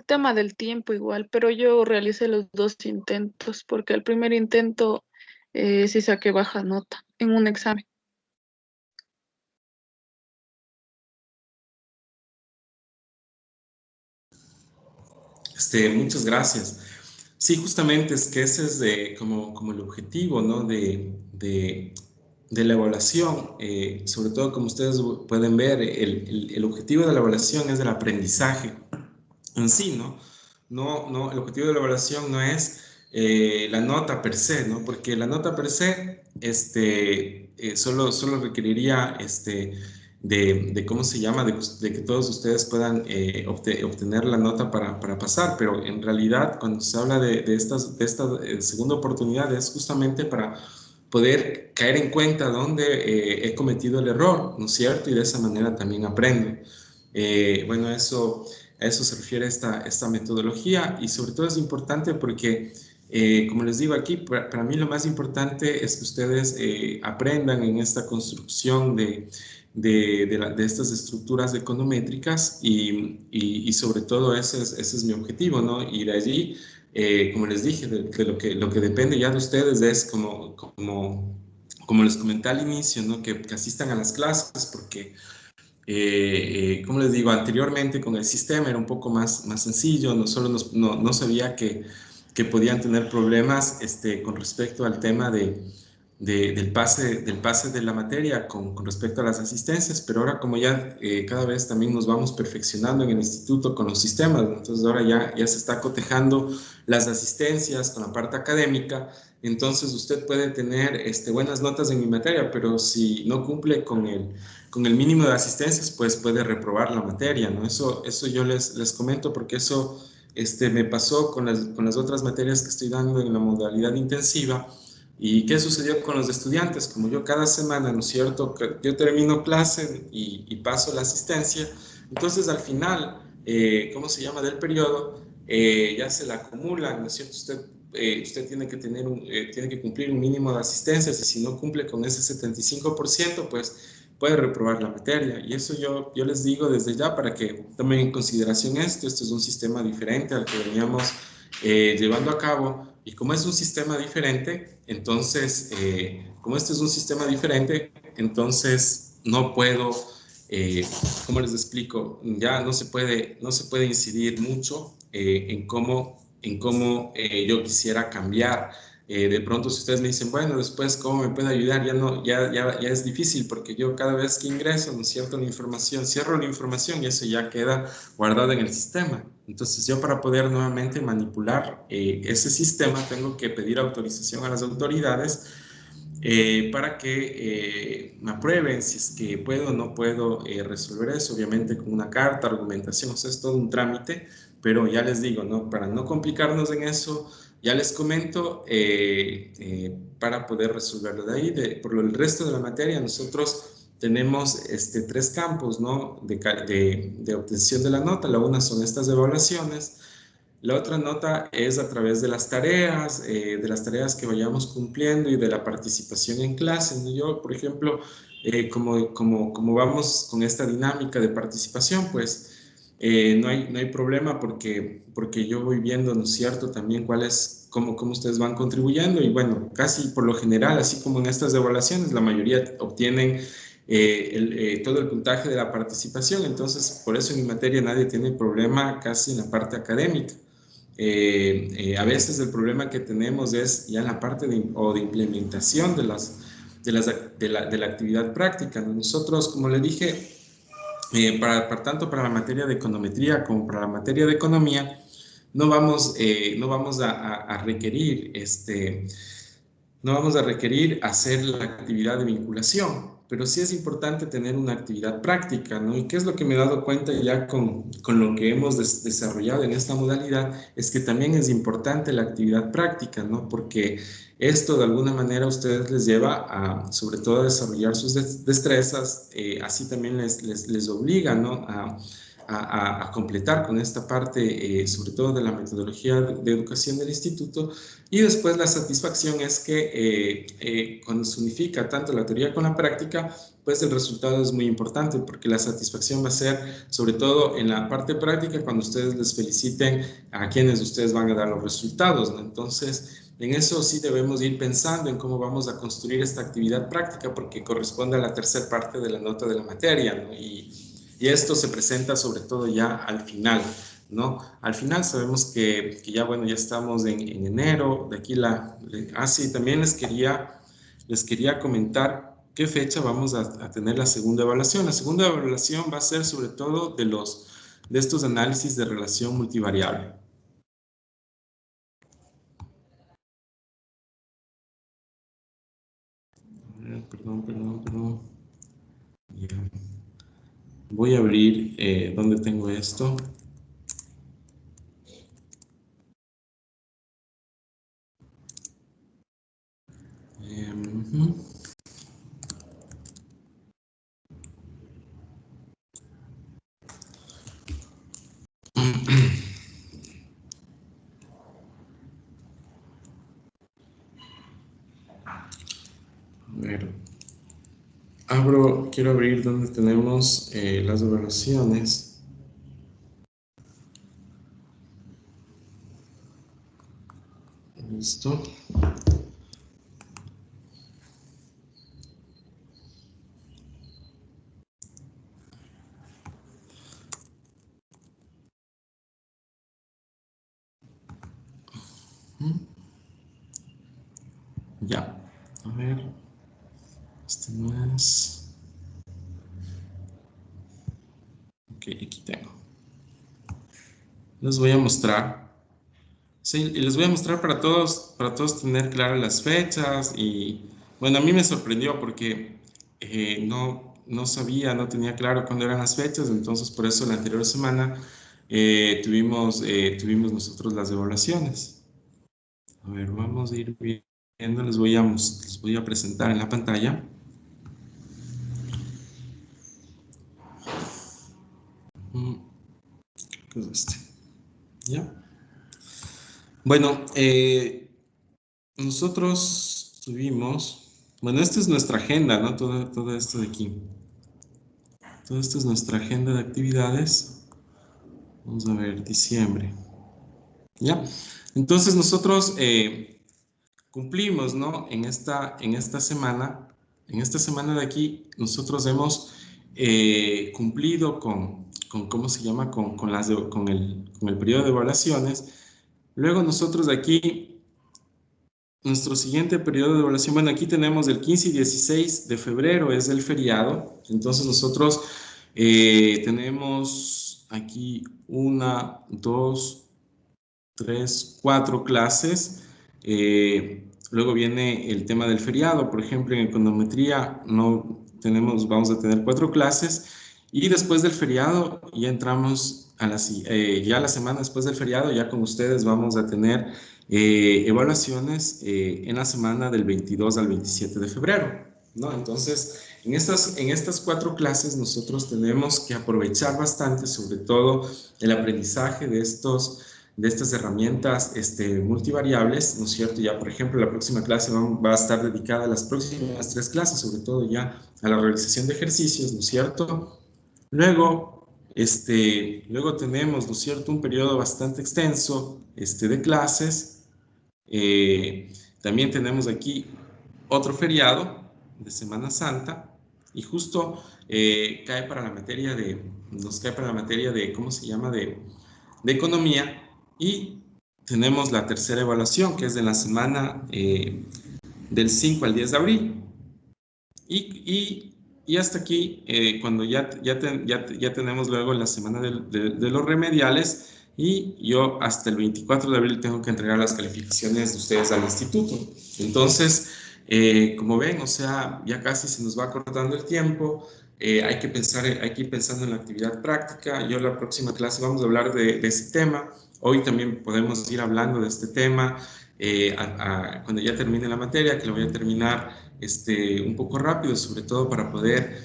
tema del tiempo igual, pero yo realicé los 2 intentos porque el primer intento sí saqué baja nota en un examen. Muchas gracias. Sí, justamente es que ese es como el objetivo, ¿no?, de la evaluación. Sobre todo, como ustedes pueden ver, el objetivo de la evaluación es el aprendizaje en sí, ¿no? No, el objetivo de la evaluación no es la nota per se, ¿no? Porque la nota per se solo requeriría ¿cómo se llama?, de que todos ustedes puedan obtener la nota para pasar, pero en realidad cuando se habla de esta segunda oportunidad es justamente para poder caer en cuenta dónde he cometido el error, ¿no es cierto?, y de esa manera también aprendo. Bueno, a eso se refiere esta metodología, y sobre todo es importante porque Como les digo aquí, para mí lo más importante es que ustedes aprendan en esta construcción de estas estructuras econométricas y sobre todo ese es mi objetivo, ¿no? Y de allí, como les dije, de lo que depende ya de ustedes es como les comenté al inicio, ¿no? Que asistan a las clases porque como les digo, anteriormente con el sistema era un poco más sencillo, no solo no sabía que podían tener problemas con respecto al tema del pase de la materia con respecto a las asistencias, pero ahora como ya cada vez también nos vamos perfeccionando en el instituto con los sistemas, ¿no? Entonces ahora ya se está cotejando las asistencias con la parte académica, entonces usted puede tener buenas notas en mi materia, pero si no cumple con el mínimo de asistencias, pues puede reprobar la materia, ¿no? Eso yo les comento porque eso me pasó con las otras materias que estoy dando en la modalidad intensiva. ¿Y qué sucedió con los estudiantes? Como yo cada semana, ¿no es cierto? Yo termino clase y paso la asistencia, entonces al final, ¿cómo se llama? Del periodo, ya se la acumulan, ¿no es cierto? Usted tiene que tiene que cumplir un mínimo de asistencias y si no cumple con ese 75%, pues puede reprobar la materia. Y eso yo les digo desde ya para que tomen en consideración esto. Esto es un sistema diferente al que veníamos llevando a cabo. Y como es un sistema diferente, entonces, como este es un sistema diferente, entonces no puedo, ¿cómo les explico? Ya no se puede incidir mucho en cómo yo quisiera cambiar. De pronto, si ustedes me dicen, bueno, después, ¿cómo me puede ayudar? Ya es difícil porque yo cada vez que ingreso, ¿no es cierto?, la información, cierro la información y eso ya queda guardado en el sistema. Entonces, yo para poder nuevamente manipular ese sistema, tengo que pedir autorización a las autoridades para que me aprueben si es que puedo o no puedo resolver eso, obviamente con una carta, argumentación, o sea, es todo un trámite, pero ya les digo, ¿no? Para no complicarnos en eso, ya les comento para poder resolverlo. De ahí, por el resto de la materia, nosotros tenemos tres campos, ¿no? De obtención de la nota. La una son estas evaluaciones. La otra nota es a través de las tareas que vayamos cumpliendo y de la participación en clase, ¿no? Yo, por ejemplo, como vamos con esta dinámica de participación, pues no hay problema porque yo voy viendo, ¿no es cierto?, también cómo ustedes van contribuyendo y bueno, casi por lo general, así como en estas evaluaciones, la mayoría obtienen todo el puntaje de la participación, entonces por eso en mi materia nadie tiene problema casi en la parte académica. A veces el problema que tenemos es ya en la parte de implementación de la actividad práctica, ¿no? Nosotros, como le dije, tanto para la materia de econometría como para la materia de economía, no vamos a requerir no vamos a requerir hacer la actividad de vinculación, pero sí es importante tener una actividad práctica, ¿no? Y qué es lo que me he dado cuenta ya con lo que hemos desarrollado en esta modalidad, es que también es importante la actividad práctica, ¿no? Porque esto de alguna manera a ustedes les lleva a, sobre todo, a desarrollar sus destrezas, así también les obliga, ¿no? A completar con esta parte, sobre todo de la metodología de educación del instituto, y después la satisfacción es que cuando se unifica tanto la teoría con la práctica, pues el resultado es muy importante porque la satisfacción va a ser sobre todo en la parte práctica cuando ustedes les feliciten a quienes ustedes van a dar los resultados, ¿no? Entonces, en eso sí debemos ir pensando en cómo vamos a construir esta actividad práctica porque corresponde a la tercera parte de la nota de la materia, ¿no? Y esto se presenta sobre todo ya al final, ¿no? Al final sabemos que ya, bueno, ya estamos en enero, de aquí sí, también les quería comentar qué fecha vamos a tener la segunda evaluación. La segunda evaluación va a ser sobre todo de estos análisis de relación multivariable. Perdón. Ya. Voy a abrir ¿dónde tengo esto? A ver. Quiero abrir donde tenemos las evaluaciones. Listo. Ya, a ver, este no es. Ok, aquí tengo. Les voy a mostrar. Sí, y les voy a mostrar para todos tener claras las fechas. Y bueno, a mí me sorprendió porque no sabía, no tenía claro cuándo eran las fechas, entonces por eso la anterior semana tuvimos nosotros las evaluaciones. A ver, vamos a ir viendo, les voy a presentar en la pantalla. Creo que es este. ¿Ya? Bueno, nosotros tuvimos, bueno, esta es nuestra agenda, ¿no? Todo esto de aquí. Todo esto es nuestra agenda de actividades. Vamos a ver, diciembre. ¿Ya? Entonces nosotros cumplimos, ¿no? En esta semana de aquí, nosotros hemos cumplido con ¿cómo se llama? Con el periodo de evaluaciones. Luego nosotros de aquí, nuestro siguiente periodo de evaluación, bueno, aquí tenemos el 15 y 16 de febrero, es el feriado. Entonces nosotros tenemos aquí 1, 2, 3, 4 clases. Luego viene el tema del feriado. Por ejemplo, en econometría vamos a tener 4 clases. Y después del feriado ya entramos ya la semana después del feriado, ya con ustedes vamos a tener evaluaciones en la semana del 22 al 27 de febrero, ¿no? Entonces, en estas 4 clases nosotros tenemos que aprovechar bastante, sobre todo el aprendizaje de estas herramientas multivariables, ¿no es cierto? Ya, por ejemplo, la próxima clase va a estar dedicada a las próximas 3 clases, sobre todo ya a la realización de ejercicios, ¿no es cierto? Luego tenemos, ¿no es cierto?, un periodo bastante extenso de clases. También tenemos aquí otro feriado de Semana Santa y justo nos cae para la materia de, ¿cómo se llama?, de economía, y tenemos la tercera evaluación, que es de la semana del 5 al 10 de abril. Y hasta aquí, cuando ya tenemos luego la semana de los remediales, y yo hasta el 24 de abril tengo que entregar las calificaciones de ustedes al instituto. Entonces, como ven, o sea, ya casi se nos va acortando el tiempo. Hay que ir pensando en la actividad práctica. Yo la próxima clase vamos a hablar de ese tema. Hoy también podemos ir hablando de este tema cuando ya termine la materia, que lo voy a terminar un poco rápido, sobre todo para poder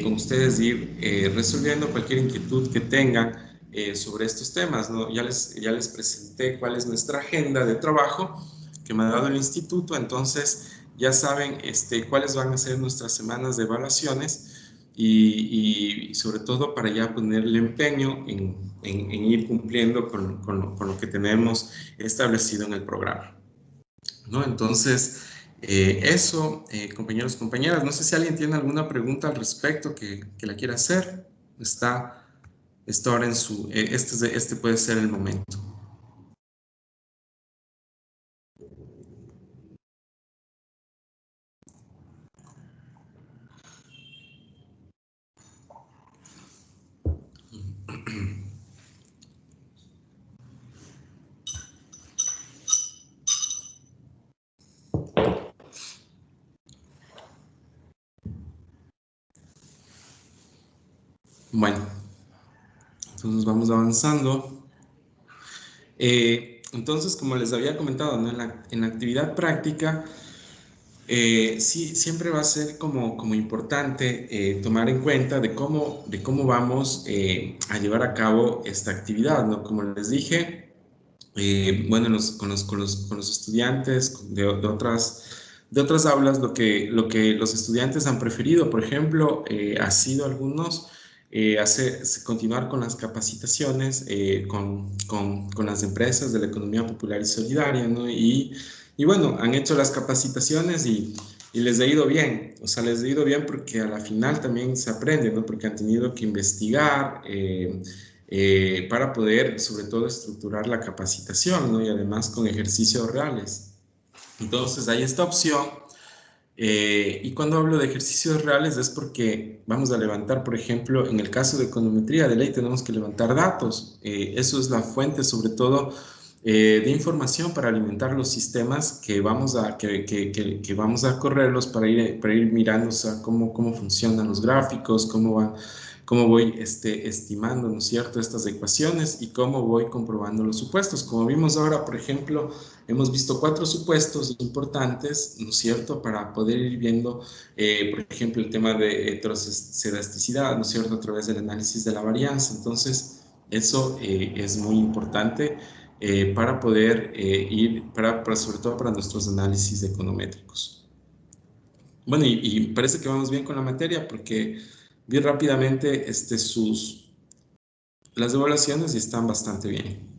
con ustedes ir resolviendo cualquier inquietud que tengan sobre estos temas, ¿no? Ya les presenté cuál es nuestra agenda de trabajo que me ha dado el instituto, entonces ya saben cuáles van a ser nuestras semanas de evaluaciones y sobre todo para ya ponerle empeño en ir cumpliendo con lo que tenemos establecido en el programa, ¿no? Entonces, eso, compañeros, compañeras, no sé si alguien tiene alguna pregunta al respecto que la quiera hacer. Está ahora en su, este puede ser el momento. Bueno, entonces vamos avanzando. Entonces, como les había comentado, ¿no? en la actividad práctica, sí, siempre va a ser como importante tomar en cuenta de cómo vamos a llevar a cabo esta actividad, ¿no? Como les dije, bueno, con los estudiantes de de otras aulas, lo que los estudiantes han preferido, por ejemplo, ha sido algunos continuar con las capacitaciones con las empresas de la economía popular y solidaria, ¿no? Y bueno, han hecho las capacitaciones y les ha ido bien, o sea, les ha ido bien porque a la final también se aprende, ¿no? Porque han tenido que investigar para poder, sobre todo, estructurar la capacitación, ¿no? Y además con ejercicios reales. Entonces, hay esta opción. Y cuando hablo de ejercicios reales es porque vamos a levantar, por ejemplo, en el caso de econometría, de ley tenemos que levantar datos. Eso es la fuente, sobre todo, de información para alimentar los sistemas que vamos a correrlos para ir mirando, o sea, cómo funcionan los gráficos, cómo voy estimando, ¿no es cierto?, estas ecuaciones y cómo voy comprobando los supuestos. Como vimos ahora, por ejemplo, hemos visto 4 supuestos importantes, ¿no es cierto?, para poder ir viendo, por ejemplo, el tema de heterocedasticidad, ¿no es cierto?, a través del análisis de la varianza. Entonces, eso es muy importante para poder sobre todo para nuestros análisis econométricos. Bueno, y parece que vamos bien con la materia porque vi rápidamente las evaluaciones y están bastante bien.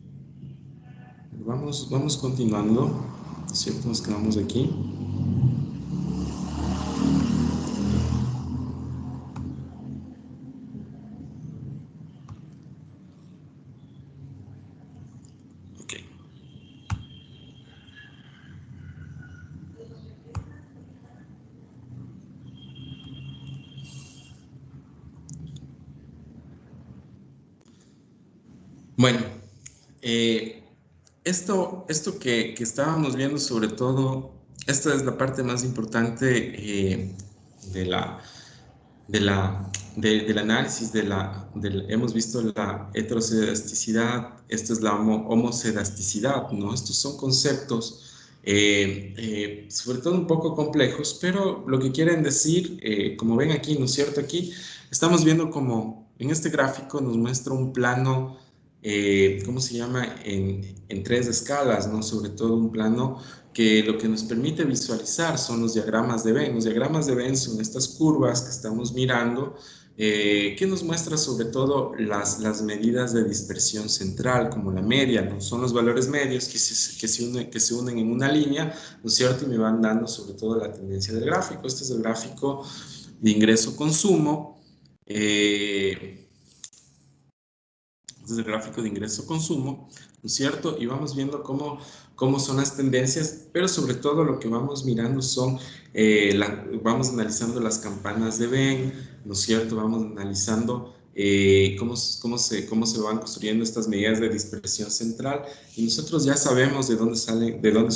Vamos continuando, ¿no es cierto? Nos quedamos aquí. Ok. Bueno, esto que estábamos viendo, sobre todo, esta es la parte más importante del análisis hemos visto la heterocedasticidad, esta es la homocedasticidad, ¿no? Estos son conceptos sobre todo un poco complejos, pero lo que quieren decir, como ven aquí, ¿no es cierto? Aquí estamos viendo como en este gráfico nos muestra un plano, ¿cómo se llama? En 3 escalas, ¿no? Sobre todo un plano que lo que nos permite visualizar son los diagramas de Venn. Los diagramas de Venn son estas curvas que estamos mirando, que nos muestra sobre todo las medidas de dispersión central, como la media, ¿no? Son los valores medios que se unen en una línea, ¿no es cierto? Y me van dando sobre todo la tendencia del gráfico. Este es el gráfico de ingreso-consumo. Este es el gráfico de ingreso-consumo, ¿no es cierto? Y vamos viendo cómo son las tendencias, pero sobre todo lo que vamos mirando son, vamos analizando las campanas de Venn, ¿no es cierto? Vamos analizando cómo se van construyendo estas medidas de dispersión central, y nosotros ya sabemos de dónde se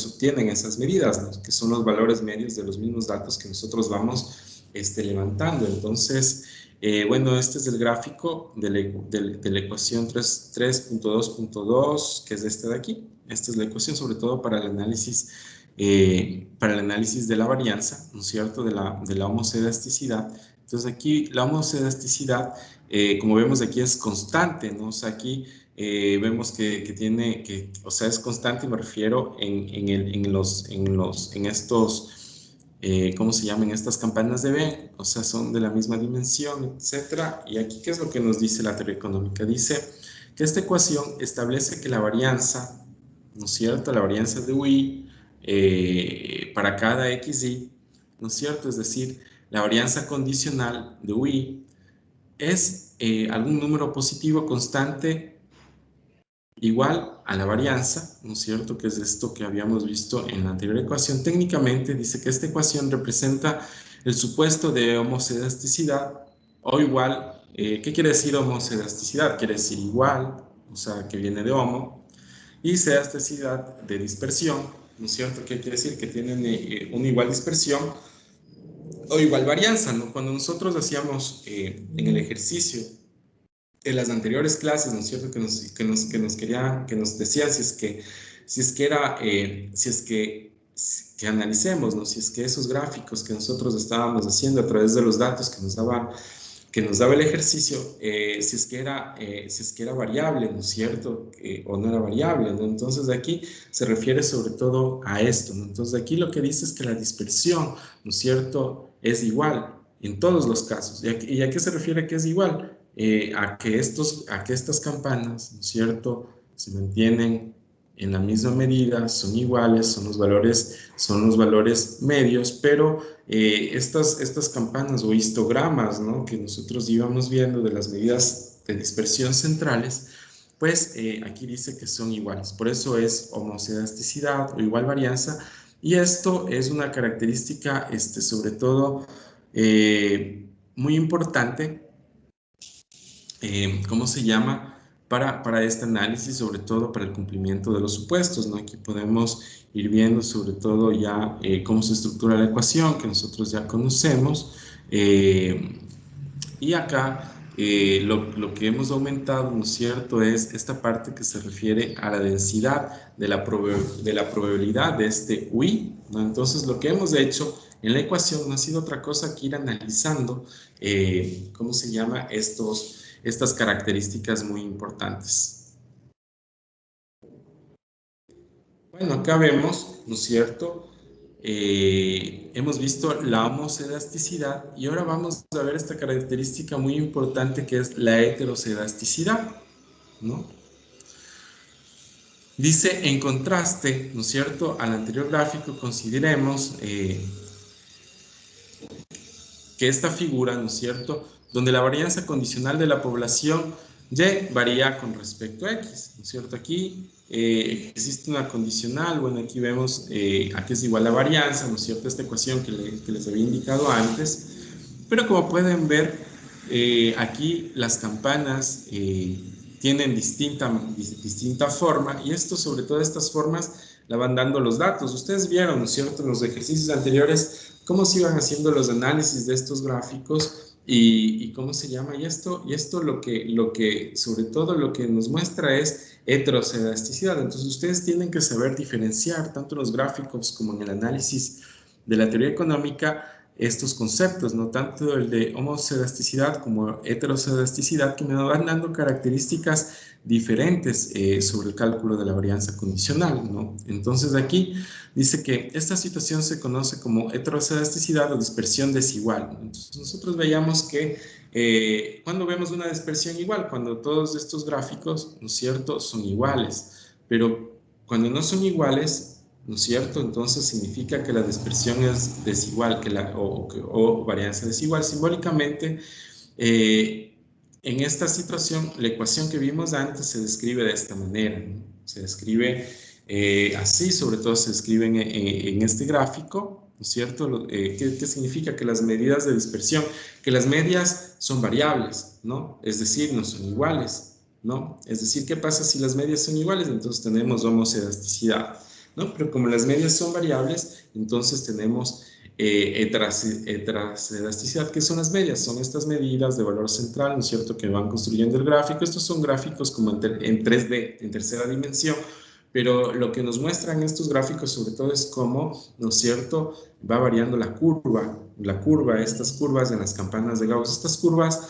obtienen esas medidas, ¿no? Que son los valores medios de los mismos datos que nosotros vamos levantando. Entonces, bueno, este es el gráfico de la ecuación 3.2.2, que es este de aquí. Esta es la ecuación sobre todo para el análisis de la varianza, ¿no es cierto?, de la homocedasticidad. Entonces aquí la homocedasticidad, como vemos aquí, es constante, ¿no? O sea, aquí vemos o sea, es constante, me refiero en estos... ¿cómo se llaman estas campanas de Venn? O sea, son de la misma dimensión, etcétera. Y aquí, ¿qué es lo que nos dice la teoría económica? Dice que esta ecuación establece que la varianza, ¿no es cierto?, la varianza de UI para cada XY, ¿no es cierto?, es decir, la varianza condicional de UI es algún número positivo constante igual a la varianza, ¿no es cierto?, que es esto que habíamos visto en la anterior ecuación. Técnicamente dice que esta ecuación representa el supuesto de homocedasticidad o igual. ¿Qué quiere decir homocedasticidad? Quiere decir igual, o sea, que viene de homo, y cedasticidad de dispersión, ¿no es cierto?, que quiere decir que tienen una igual dispersión o igual varianza, ¿no? Cuando nosotros hacíamos en el ejercicio en las anteriores clases, ¿no es cierto?, que nos decían que analicemos, ¿no?, si es que esos gráficos que nosotros estábamos haciendo a través de los datos que nos daba que nos daba el ejercicio, si es que era variable, ¿no es cierto? O no era variable, ¿no? Entonces, aquí se refiere sobre todo a esto, ¿no? Entonces, aquí lo que dice es que la dispersión, ¿no es cierto?, es igual en todos los casos. ¿Y a qué se refiere que es igual? A que estas campanas, ¿no es cierto?, se mantienen en la misma medida, son iguales, son los valores medios, pero estas campanas o histogramas, ¿no?, que nosotros íbamos viendo de las medidas de dispersión centrales, pues aquí dice que son iguales. Por eso es homoscedasticidad o igual varianza, y esto es una característica sobre todo muy importante. ¿Cómo se llama? Para este análisis, sobre todo para el cumplimiento de los supuestos, ¿no? Aquí podemos ir viendo sobre todo ya cómo se estructura la ecuación, que nosotros ya conocemos, y acá lo que hemos aumentado, ¿no es cierto?, es esta parte que se refiere a la densidad de la probabilidad de este UI, ¿no? Entonces, lo que hemos hecho en la ecuación no ha sido otra cosa que ir analizando, ¿cómo se llama?, estas características muy importantes. Bueno, acá vemos, ¿no es cierto?, hemos visto la homoscedasticidad y ahora vamos a ver esta característica muy importante que es la heterocedasticidad, ¿no? Dice, en contraste, ¿no es cierto?, al anterior gráfico, consideremos que esta figura, ¿no es cierto?, donde la varianza condicional de la población Y varía con respecto a X, ¿no es cierto? Aquí existe una condicional, bueno, aquí vemos a qué es igual la varianza, ¿no es cierto? Esta ecuación que les había indicado antes, pero como pueden ver, aquí las campanas tienen distinta forma, y esto, sobre todo estas formas, la van dando los datos. Ustedes vieron, ¿no es cierto?, en los ejercicios anteriores, cómo se iban haciendo los análisis de estos gráficos, y cómo se llama, y esto lo que sobre todo lo que nos muestra es heterocedasticidad. Entonces ustedes tienen que saber diferenciar tanto en los gráficos como en el análisis de la teoría económica estos conceptos, no tanto el de homocedasticidad como heterocedasticidad, que me van dando características diferentes sobre el cálculo de la varianza condicional, ¿no? Entonces aquí dice que esta situación se conoce como heterocedasticidad o dispersión desigual, ¿no? Entonces nosotros veíamos que cuando vemos una dispersión igual, cuando todos estos gráficos, ¿no es cierto?, son iguales, pero cuando no son iguales, ¿no es cierto?, entonces significa que la dispersión es desigual, o varianza desigual. Simbólicamente, en esta situación, la ecuación que vimos antes se describe de esta manera, ¿no? Se describe así, sobre todo se describe en este gráfico, ¿no es cierto? ¿Qué significa? Que las medidas de dispersión, que las medias son variables, ¿no? Es decir, no son iguales, ¿no? Es decir, ¿qué pasa si las medias son iguales? Entonces tenemos homocedasticidad, ¿no? Pero como las medias son variables, entonces tenemos heterocedasticidad. ¿Qué son las medias? Son estas medidas de valor central, ¿no es cierto?, que van construyendo el gráfico. Estos son gráficos como en 3D, en tercera dimensión, pero lo que nos muestran estos gráficos sobre todo es cómo, ¿no es cierto?, va variando la curva, estas curvas en las campanas de Gauss. Estas curvas,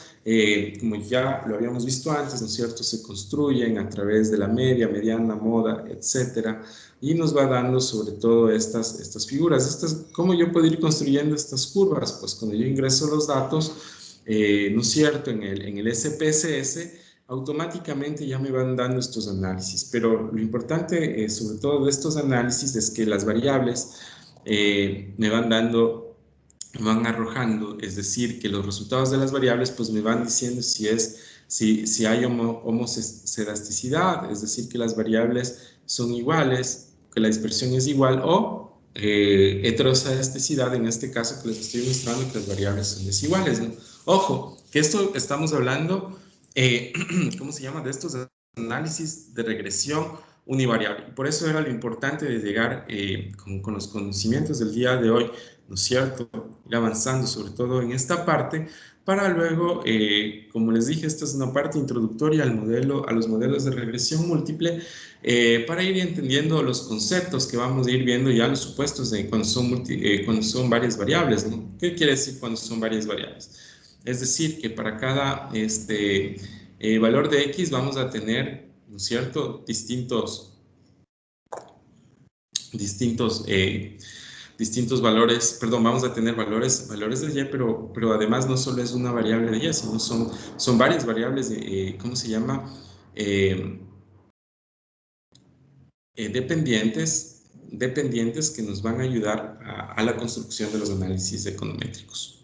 como ya lo habíamos visto antes, ¿no es cierto?, se construyen a través de la media, mediana, moda, etcétera, y nos va dando sobre todo estas figuras. ¿Cómo yo puedo ir construyendo estas curvas? Pues cuando yo ingreso los datos, ¿no es cierto?, en el SPSS, automáticamente ya me van dando estos análisis. Pero lo importante, sobre todo de estos análisis, es que las variables me van arrojando, es decir, que los resultados de las variables pues me van diciendo si hay homocedasticidad, es decir, que las variables son iguales, que la dispersión es igual, o heterocedasticidad, en este caso que les estoy mostrando que las variables son desiguales, ¿no? Ojo, que esto estamos hablando, ¿cómo se llama?, de estos análisis de regresión univariable. Y por eso era lo importante de llegar con los conocimientos del día de hoy, ¿no es cierto?, ir avanzando sobre todo en esta parte, para luego, como les dije, esta es una parte introductoria a los modelos de regresión múltiple, para ir entendiendo los conceptos que vamos a ir viendo ya los supuestos de cuando son varias variables, ¿no? ¿Qué quiere decir cuando son varias variables? Es decir, que para cada valor de X vamos a tener, ¿no es cierto?, distintos valores, perdón, vamos a tener valores de Y, pero además no solo es una variable de Y, sino son varias variables de, ¿cómo se llama?, dependientes que nos van a ayudar a la construcción de los análisis econométricos.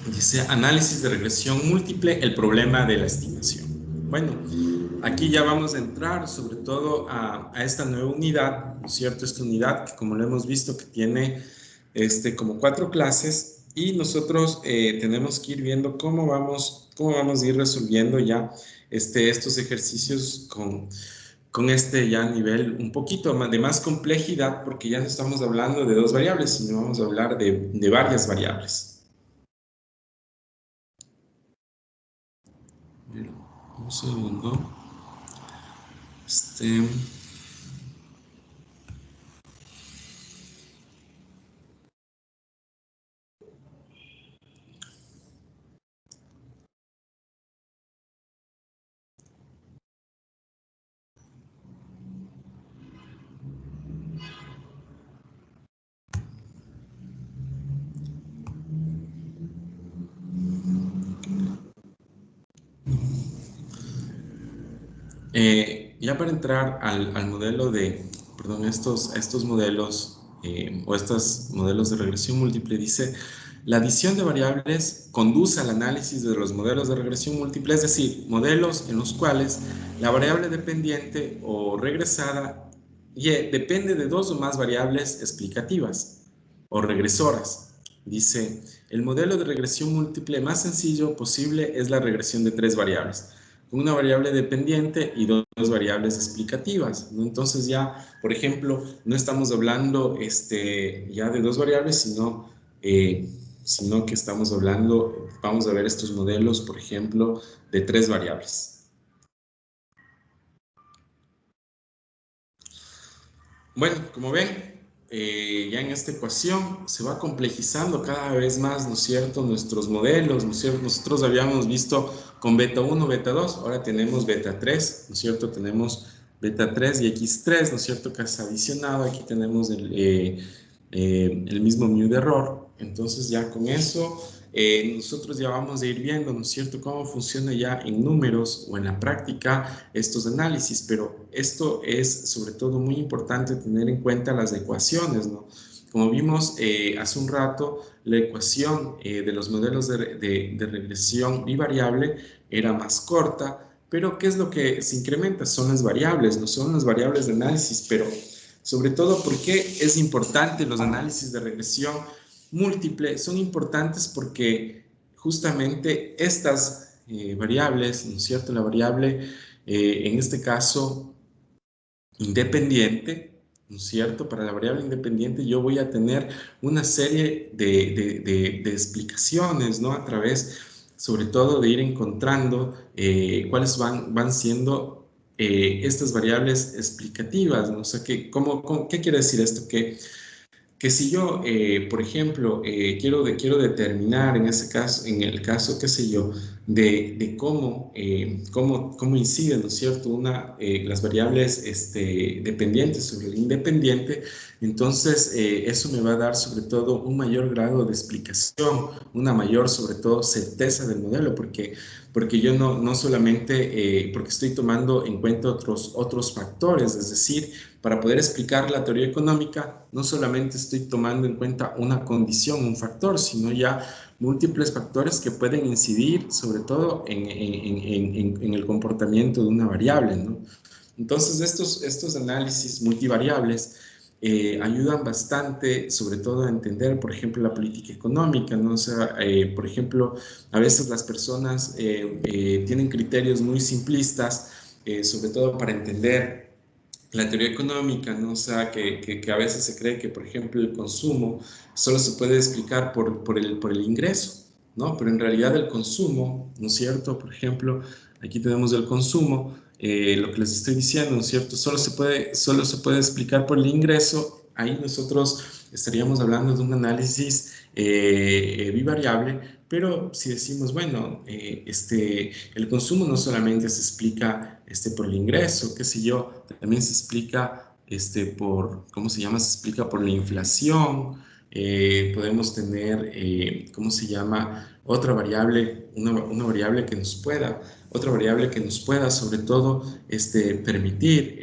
Dice análisis de regresión múltiple, el problema de la estimación. Bueno, aquí ya vamos a entrar sobre todo a esta nueva unidad, ¿no es cierto? Esta unidad que, como lo hemos visto, que tiene como 4 clases, y nosotros tenemos que ir viendo cómo vamos a ir resolviendo ya estos ejercicios con ya nivel un poquito de más complejidad, porque ya no estamos hablando de 2 variables, sino vamos a hablar de varias variables. Un segundo. Ya para entrar al modelo perdón, estos modelos o estos modelos de regresión múltiple, dice, la adición de variables conduce al análisis de los modelos de regresión múltiple, es decir, modelos en los cuales la variable dependiente o regresada Y depende de 2 o más variables explicativas o regresoras. Dice, el modelo de regresión múltiple más sencillo posible es la regresión de 3 variables. Una variable dependiente y 2 variables explicativas, ¿no? Entonces ya, por ejemplo, no estamos hablando ya de 2 variables, sino que estamos hablando, vamos a ver estos modelos, por ejemplo, de 3 variables. Bueno, como ven, ya en esta ecuación se va complejizando cada vez más, ¿no es cierto?, nuestros modelos, ¿no es cierto? Nosotros habíamos visto con beta 1, beta 2, ahora tenemos beta 3, ¿no es cierto? Tenemos beta 3 y x3, ¿no es cierto?, que es adicionado. Aquí tenemos el mismo mu de error. Entonces ya con eso nosotros ya vamos a ir viendo, ¿no es cierto?, cómo funciona ya en números o en la práctica estos análisis, pero esto es sobre todo muy importante tener en cuenta las ecuaciones, ¿no? Como vimos hace un rato, la ecuación de los modelos de regresión bivariable era más corta, pero ¿qué es lo que se incrementa? Son las variables, no son las variables de análisis, pero sobre todo, ¿por qué es importante los análisis de regresión múltiple? Son importantes porque justamente estas variables, ¿no es cierto? La variable, en este caso, independiente, ¿no es cierto? Para la variable independiente yo voy a tener una serie de explicaciones, ¿no? A través, sobre todo, de ir encontrando cuáles van siendo estas variables explicativas, ¿no? O sea, ¿qué quiere decir esto? Que si yo, por ejemplo, quiero determinar en el caso, qué sé yo, de cómo inciden, ¿no es cierto?, las variables dependientes sobre el independiente, entonces eso me va a dar sobre todo un mayor grado de explicación, una mayor sobre todo certeza del modelo, porque yo no solamente, porque estoy tomando en cuenta otros factores, es decir, para poder explicar la teoría económica, no solamente estoy tomando en cuenta una condición, un factor, sino ya múltiples factores que pueden incidir sobre todo en el comportamiento de una variable, ¿no? Entonces, estos análisis multivariables ayudan bastante, sobre todo a entender, por ejemplo, la política económica, ¿no? O sea, por ejemplo, a veces las personas tienen criterios muy simplistas, sobre todo para entender la teoría económica, ¿no? O sea, que a veces se cree que, por ejemplo, el consumo solo se puede explicar por el ingreso, ¿no? Pero en realidad el consumo, ¿no es cierto? Por ejemplo, aquí tenemos el consumo, lo que les estoy diciendo, ¿no es cierto? Solo se puede explicar por el ingreso. Ahí nosotros estaríamos hablando de un análisis bivariable, pero si decimos, bueno, el consumo no solamente se explica por el ingreso, qué sé yo, también se explica por, ¿cómo se llama? Se explica por la inflación. Podemos tener, ¿cómo se llama? Otra variable, una variable que nos pueda, otra variable que nos pueda sobre todo permitir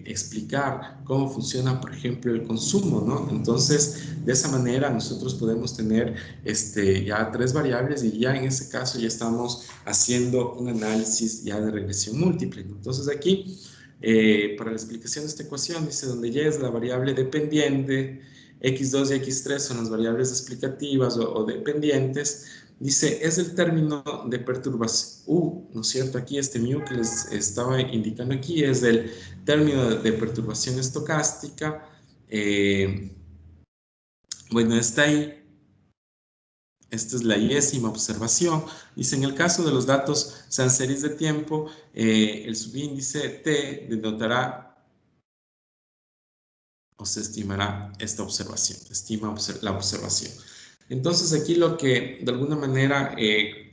explicar cómo funciona, por ejemplo, el consumo, ¿no? Entonces, de esa manera nosotros podemos tener ya 3 variables y ya en ese caso ya estamos haciendo un análisis ya de regresión múltiple, ¿no? Entonces aquí, para la explicación de esta ecuación, dice donde y es la variable dependiente, x2 y x3 son las variables explicativas o dependientes. Dice, es el término de perturbación U, ¿no es cierto? Aquí mu que les estaba indicando aquí es el término de perturbación estocástica. Bueno, está ahí. Esta es la 10ª observación. Dice, en el caso de los datos sean series de tiempo, el subíndice T denotará o se estimará esta observación, estima la observación. Entonces aquí lo que de alguna manera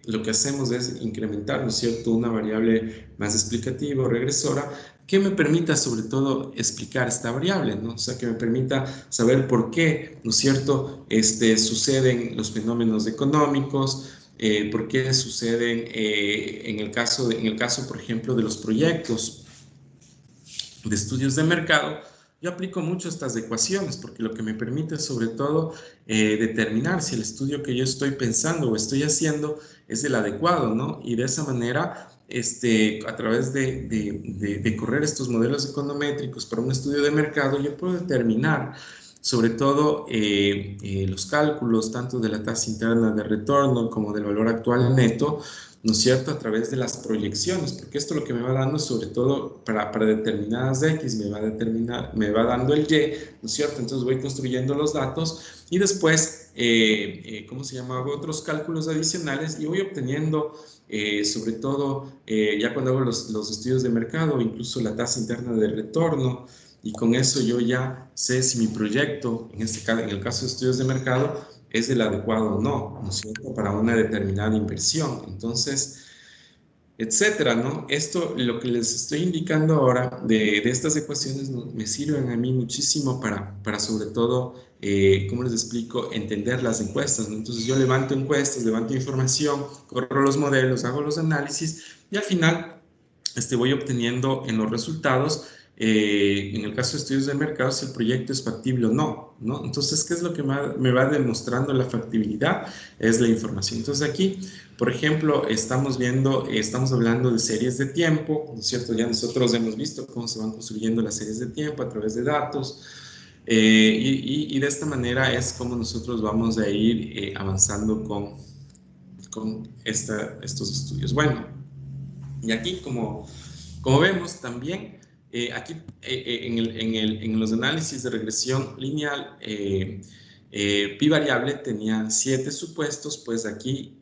lo que hacemos es incrementar, ¿no es cierto?, una variable más explicativa o regresora que me permita sobre todo explicar esta variable, ¿no? O sea, que me permita saber por qué, ¿no es cierto?, suceden los fenómenos económicos, por qué suceden en el caso, por ejemplo, de los proyectos de estudios de mercado. Yo aplico mucho estas ecuaciones porque lo que me permite sobre todo determinar si el estudio que yo estoy pensando o estoy haciendo es el adecuado, ¿no? Y de esa manera, a través de correr estos modelos econométricos para un estudio de mercado, yo puedo determinar sobre todo los cálculos tanto de la tasa interna de retorno como del valor actual neto, ¿no es cierto?, a través de las proyecciones, porque esto lo que me va dando, sobre todo para determinadas X, me va dando el Y, ¿no es cierto? Entonces voy construyendo los datos y después, ¿cómo se llama? Hago otros cálculos adicionales y voy obteniendo, sobre todo, ya cuando hago los estudios de mercado, incluso la tasa interna de retorno, y con eso yo ya sé si mi proyecto, en el caso de estudios de mercado, es el adecuado o no, ¿no es cierto?, para una determinada inversión. Entonces, etcétera, ¿no? Esto, lo que les estoy indicando ahora de estas ecuaciones me sirven a mí muchísimo para sobre todo, ¿cómo les explico?, entender las encuestas, ¿no? Entonces yo levanto encuestas, levanto información, corro los modelos, hago los análisis y al final voy obteniendo en los resultados, en el caso de estudios de mercado, si el proyecto es factible o no, ¿no? Entonces, ¿qué es lo que me va demostrando la factibilidad? Es la información. Entonces, aquí, por ejemplo, estamos hablando de series de tiempo, ¿no es cierto? Ya nosotros hemos visto cómo se van construyendo las series de tiempo a través de datos, y de esta manera es como nosotros vamos a ir avanzando con estos estudios. Bueno, y aquí, como vemos también, aquí en los análisis de regresión lineal, pi variable tenía 7 supuestos, pues aquí,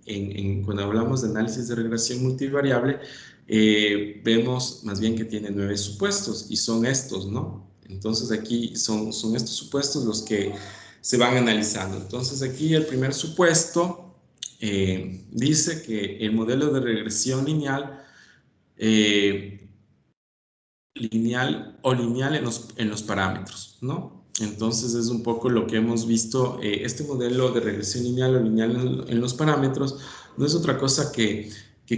cuando hablamos de análisis de regresión multivariable, vemos más bien que tiene 9 supuestos, y son estos, ¿no? Entonces aquí son estos supuestos los que se van analizando. Entonces aquí el primer supuesto dice que el modelo de regresión lineal lineal en los parámetros, ¿no? Entonces es un poco lo que hemos visto, este modelo de regresión lineal o lineal en los parámetros no es otra cosa que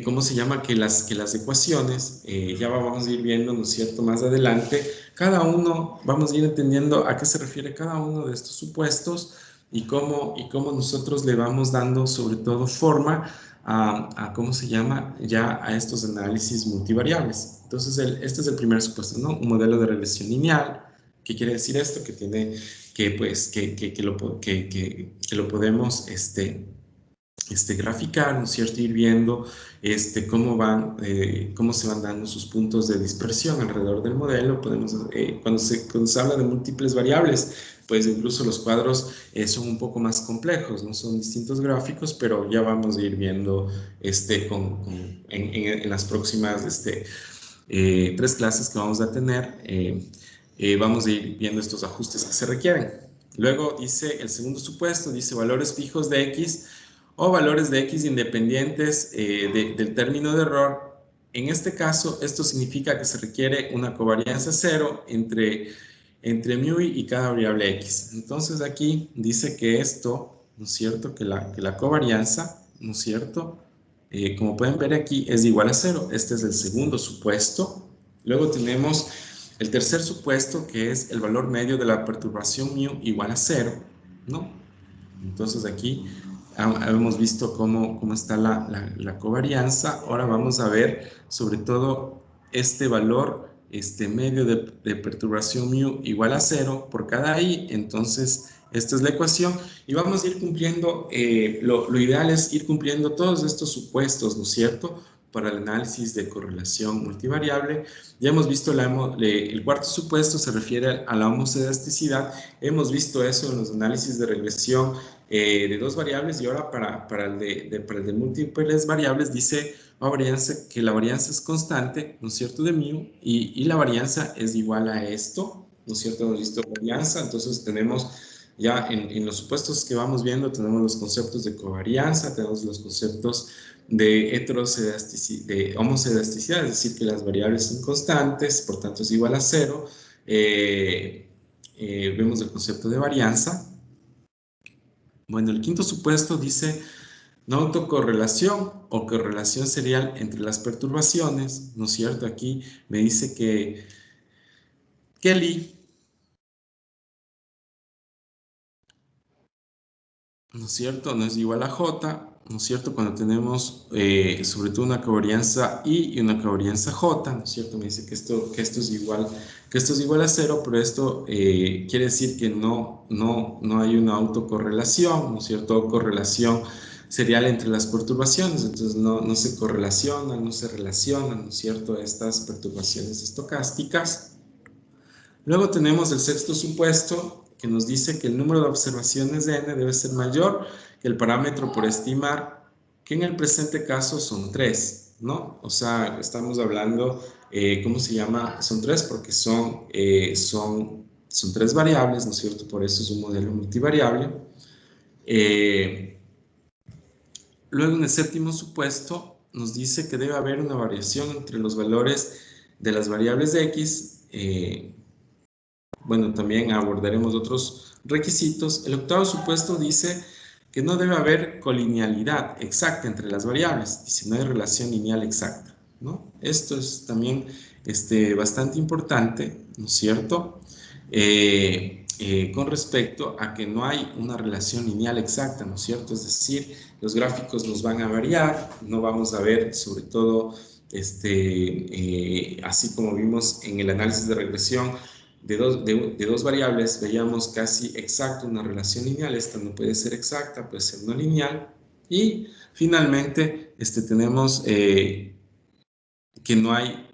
¿cómo se llama? Que las ecuaciones, ya vamos a ir viendo, ¿no es cierto?, más adelante, cada uno, vamos a ir entendiendo a qué se refiere cada uno de estos supuestos y cómo nosotros le vamos dando sobre todo forma a ¿cómo se llama?, ya a estos análisis multivariables. Entonces, este es el primer supuesto, ¿no? Un modelo de regresión lineal. ¿Qué quiere decir esto? Que tiene, que lo podemos, graficar, ¿no es cierto?, ir viendo cómo se van dando sus puntos de dispersión alrededor del modelo. Podemos, cuando se habla de múltiples variables, pues incluso los cuadros son un poco más complejos, ¿no? Son distintos gráficos, pero ya vamos a ir viendo en las próximas tres clases que vamos a tener, vamos a ir viendo estos ajustes que se requieren. Luego dice el segundo supuesto, dice valores fijos de X o valores de X independientes del término de error. En este caso, esto significa que se requiere una covarianza cero entre mu y cada variable X. Entonces aquí dice que esto, ¿no es cierto? Que la covarianza, ¿no es cierto? Como pueden ver aquí, es igual a cero. Este es el segundo supuesto. Luego tenemos el tercer supuesto, que es el valor medio de la perturbación mu igual a cero, ¿no? Entonces aquí hemos visto cómo está la covarianza. Ahora vamos a ver sobre todo este valor medio de perturbación mu igual a cero por cada i. Entonces esta es la ecuación y vamos a ir cumpliendo, lo ideal es ir cumpliendo todos estos supuestos, ¿no es cierto?, para el análisis de correlación multivariable. Ya hemos visto el cuarto supuesto, se refiere a la homoscedasticidad. Hemos visto eso en los análisis de regresión de dos variables, y ahora para el de múltiples variables dice que la varianza es constante, ¿no es cierto?, de mu, y la varianza es igual a esto, ¿no es cierto? Hemos visto varianza, entonces tenemos ya en los supuestos que vamos viendo, tenemos los conceptos de covarianza, tenemos los conceptos de homoscedasticidad, es decir, que las variables son constantes, por tanto es igual a cero. Vemos el concepto de varianza. Bueno, el quinto supuesto dice no autocorrelación o correlación serial entre las perturbaciones, ¿no es cierto? Aquí me dice que Kelly, ¿no es cierto?, no es igual a J, ¿no es cierto?, cuando tenemos sobre todo una covarianza I y una covarianza J, ¿no es cierto? Me dice que esto es igual a cero, pero esto quiere decir que no hay una autocorrelación, ¿no es cierto?, correlación serial entre las perturbaciones, entonces no se correlacionan, no se relacionan, ¿no es cierto?, estas perturbaciones estocásticas. Luego tenemos el sexto supuesto, que nos dice que el número de observaciones de n debe ser mayor que el parámetro por estimar, que en el presente caso son 3, ¿no? O sea, estamos hablando, ¿cómo se llama? Son 3 porque son 3 variables, ¿no es cierto? Por eso es un modelo multivariable. Luego, en el séptimo supuesto, nos dice que debe haber una variación entre los valores de las variables de x. Bueno, también abordaremos otros requisitos. El octavo supuesto dice que no debe haber colinealidad exacta entre las variables, dice no hay relación lineal exacta, ¿no? Esto es también bastante importante, ¿no es cierto?, con respecto a que no hay una relación lineal exacta, ¿no es cierto? Es decir, los gráficos nos van a variar, no vamos a ver sobre todo, así como vimos en el análisis de regresión, de dos variables veíamos casi exacto una relación lineal. Esta no puede ser exacta, puede ser no lineal. Y finalmente tenemos que no hay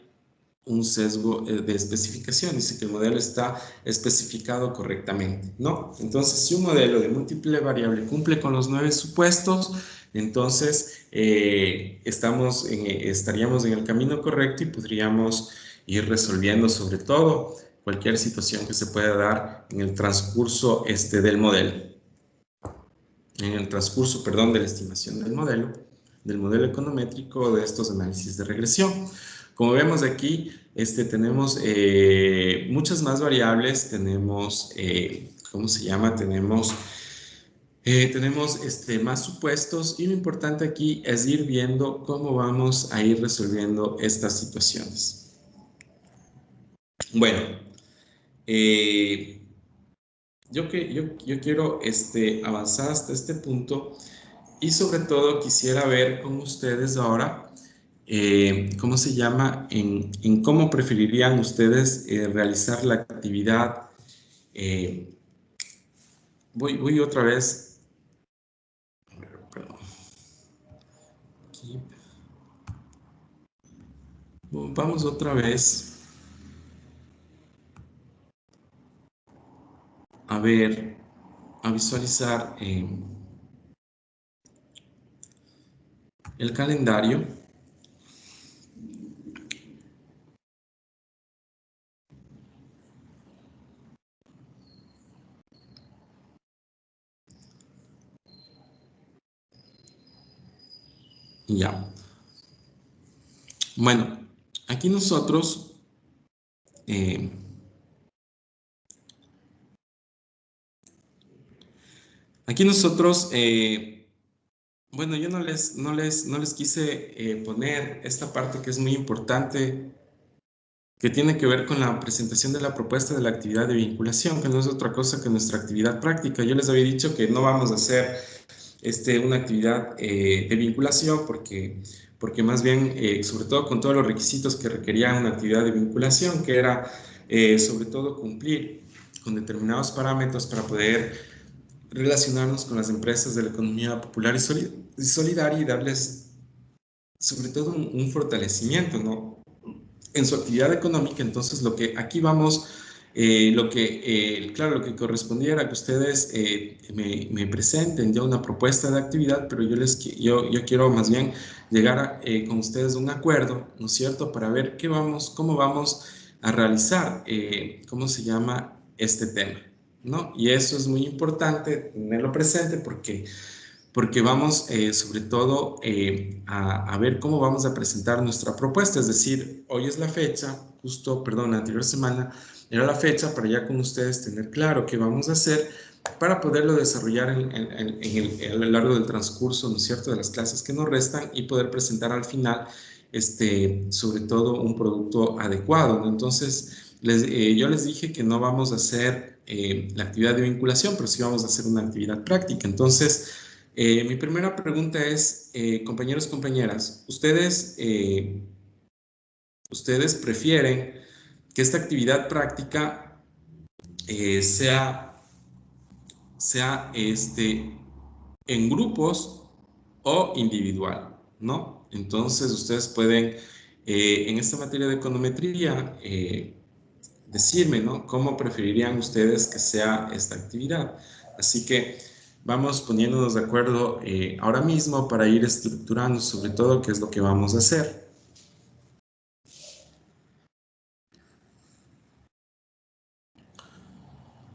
un sesgo de especificación. Dice que el modelo está especificado correctamente, ¿no? Entonces, si un modelo de múltiple variable cumple con los 9 supuestos, entonces estaríamos en el camino correcto y podríamos ir resolviendo sobre todo cualquier situación que se pueda dar en el transcurso del modelo. En el transcurso, perdón, de la estimación del modelo econométrico de estos análisis de regresión. Como vemos aquí, tenemos muchas más variables, tenemos, ¿cómo se llama? Tenemos más supuestos, y lo importante aquí es ir viendo cómo vamos a ir resolviendo estas situaciones. Bueno, yo quiero avanzar hasta este punto, y sobre todo quisiera ver con ustedes ahora ¿cómo se llama? En cómo preferirían ustedes realizar la actividad. Voy otra vez. Perdón. Aquí. Vamos otra vez a ver, a visualizar el calendario. Ya. Bueno, aquí nosotros bueno, yo no les quise poner esta parte que es muy importante, que tiene que ver con la presentación de la propuesta de la actividad de vinculación, que no es otra cosa que nuestra actividad práctica. Yo les había dicho que no vamos a hacer una actividad de vinculación porque más bien, sobre todo con todos los requisitos que requería una actividad de vinculación, que era sobre todo cumplir con determinados parámetros para poder relacionarnos con las empresas de la economía popular y solidaria y darles sobre todo un fortalecimiento, ¿no? En su actividad económica. Entonces lo que aquí vamos, claro, lo que correspondía era que ustedes me presenten ya una propuesta de actividad, pero yo quiero más bien llegar con ustedes a un acuerdo, ¿no es cierto?, para ver cómo vamos a realizar, ¿cómo se llama este tema?, ¿no? Y eso es muy importante tenerlo presente porque vamos sobre todo a ver cómo vamos a presentar nuestra propuesta. Es decir, hoy es la fecha, la anterior semana era la fecha para ya con ustedes tener claro qué vamos a hacer para poderlo desarrollar a lo largo del transcurso, ¿no es cierto?, de las clases que nos restan y poder presentar al final, sobre todo, un producto adecuado, ¿no? Entonces, yo les dije que no vamos a hacer la actividad de vinculación, pero sí vamos a hacer una actividad práctica. Entonces, mi primera pregunta es, compañeros, compañeras, ¿ustedes prefieren que esta actividad práctica sea en grupos o individual, ¿no? Entonces, ustedes pueden, en esta materia de econometría, decirme, ¿no?, cómo preferirían ustedes que sea esta actividad. Así que vamos poniéndonos de acuerdo ahora mismo para ir estructurando sobre todo qué es lo que vamos a hacer.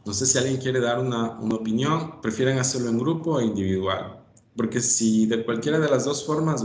No sé si alguien quiere dar una opinión. ¿Prefieren hacerlo en grupo o individual? Porque si de cualquiera de las dos formas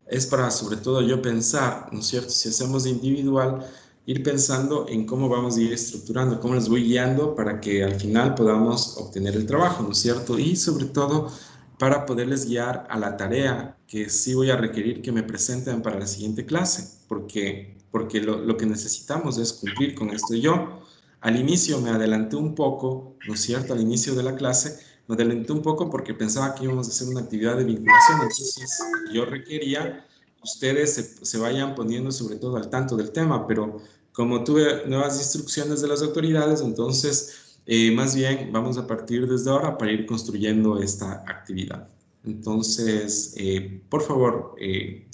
es para sobre todo yo pensar, ¿no es cierto? Si hacemos individual, ir pensando en cómo vamos a ir estructurando, cómo les voy guiando para que al final podamos obtener el trabajo, ¿no es cierto? Y sobre todo para poderles guiar a la tarea que sí voy a requerir que me presenten para la siguiente clase, porque lo que necesitamos es cumplir con esto. Yo al inicio me adelanté un poco, ¿no es cierto? Al inicio de la clase me adelanté un poco porque pensaba que íbamos a hacer una actividad de vinculación. Entonces yo requería que ustedes se vayan poniendo sobre todo al tanto del tema, pero como tuve nuevas instrucciones de las autoridades, entonces más bien vamos a partir desde ahora para ir construyendo esta actividad. Entonces, por favor,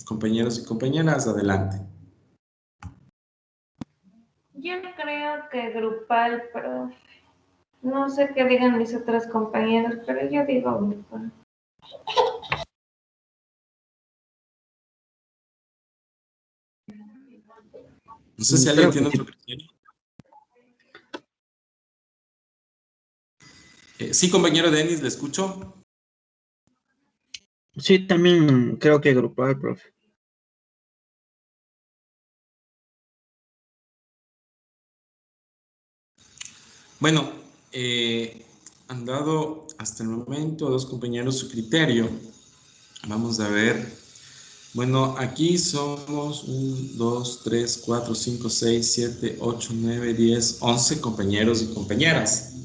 compañeros y compañeras, adelante. Yo creo que grupal, pero no sé qué digan mis otros compañeros, pero yo digo grupal. No sé si alguien tiene otro criterio. Sí, compañero Denis, ¿le escucho? Sí, también creo que grupal, profe. Bueno, han dado hasta el momento a dos compañeros su criterio. Vamos a ver. Bueno, aquí somos 1, 2, 3, 4, 5, 6, 7, 8, 9, 10, 11 compañeros y compañeras.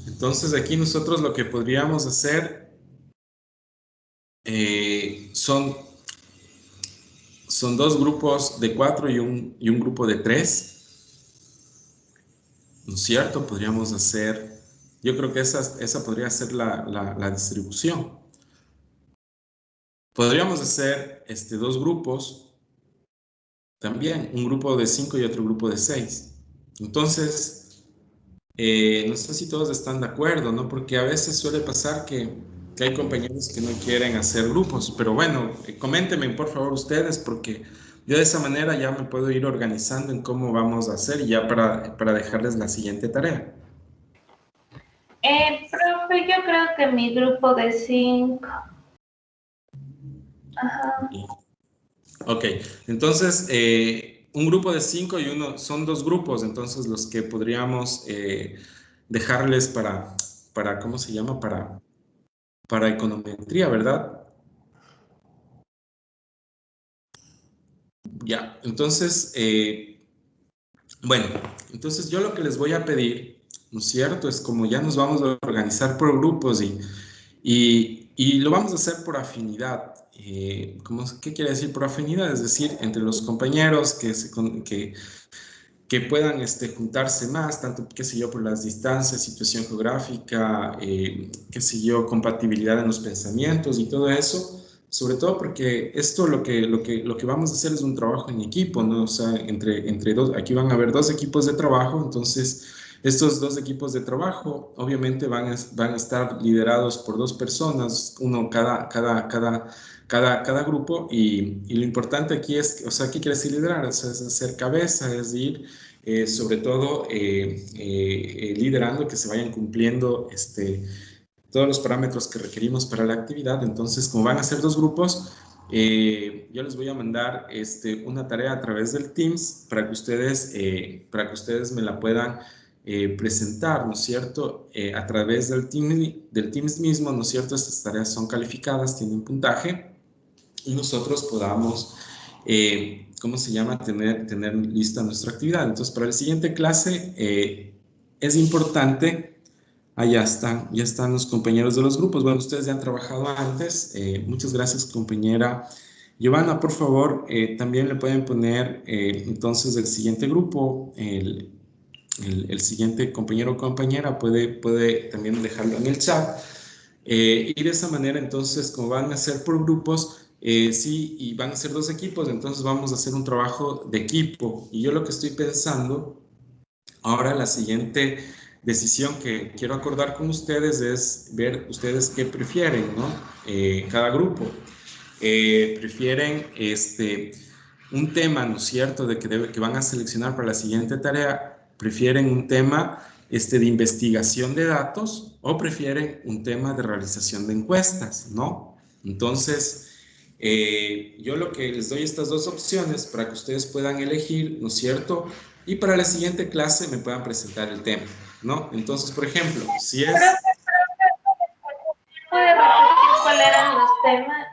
Entonces aquí nosotros lo que podríamos hacer son dos grupos de 4 y un grupo de 3. ¿No es cierto? Podríamos hacer, yo creo que esa podría ser la distribución. Podríamos hacer dos grupos también, un grupo de 5 y otro grupo de 6. Entonces, no sé si todos están de acuerdo, ¿no? Porque a veces suele pasar que hay compañeros que no quieren hacer grupos, pero bueno, coméntenme por favor ustedes, porque yo de esa manera ya me puedo ir organizando en cómo vamos a hacer y ya para dejarles la siguiente tarea. Profe, yo creo que mi grupo de 5. Ajá. Ok, entonces un grupo de 5 y uno son 2 grupos, entonces los que podríamos dejarles para, ¿cómo se llama? Para econometría, ¿verdad? Ya, entonces, bueno, entonces yo lo que les voy a pedir, ¿no es cierto? Es como ya nos vamos a organizar por grupos y lo vamos a hacer por afinidad. ¿Qué quiere decir por afinidad? Es decir, entre los compañeros que puedan juntarse más, tanto, qué sé yo, por las distancias, situación geográfica, qué sé yo, compatibilidad en los pensamientos y todo eso. Sobre todo porque esto lo que vamos a hacer es un trabajo en equipo, ¿no? O sea, entre dos, aquí van a haber 2 equipos de trabajo, entonces estos 2 equipos de trabajo obviamente van a estar liderados por 2 personas, uno cada grupo y lo importante aquí es, o sea, ¿qué quiere decir liderar? O sea, es hacer cabeza, es decir, sobre todo liderando que se vayan cumpliendo todos los parámetros que requerimos para la actividad. Entonces, como van a ser 2 grupos, yo les voy a mandar una tarea a través del Teams para que ustedes me la puedan presentar, ¿no es cierto? A través del Teams mismo, ¿no es cierto? Estas tareas son calificadas, tienen puntaje y nosotros podamos, ¿cómo se llama? Tener lista nuestra actividad. Entonces, para la siguiente clase es importante. Ya están los compañeros de los grupos. Bueno, ustedes ya han trabajado antes. Muchas gracias, compañera Giovanna. Por favor, también le pueden poner entonces el siguiente grupo, el siguiente compañero o compañera puede también dejarlo en el chat. Y de esa manera, entonces, como van a ser por grupos, sí, y van a ser 2 equipos, entonces vamos a hacer un trabajo de equipo. Y yo lo que estoy pensando, ahora la siguiente decisión que quiero acordar con ustedes es ver ustedes qué prefieren, ¿no? Cada grupo. Prefieren un tema, ¿no es cierto?, que van a seleccionar para la siguiente tarea, prefieren un tema de investigación de datos o prefieren un tema de realización de encuestas, ¿no? Entonces, yo lo que les doy estas 2 opciones para que ustedes puedan elegir, ¿no es cierto? Y para la siguiente clase me puedan presentar el tema, ¿no? Entonces, por ejemplo, si es... ¿Puede repetir cuáles eran los temas?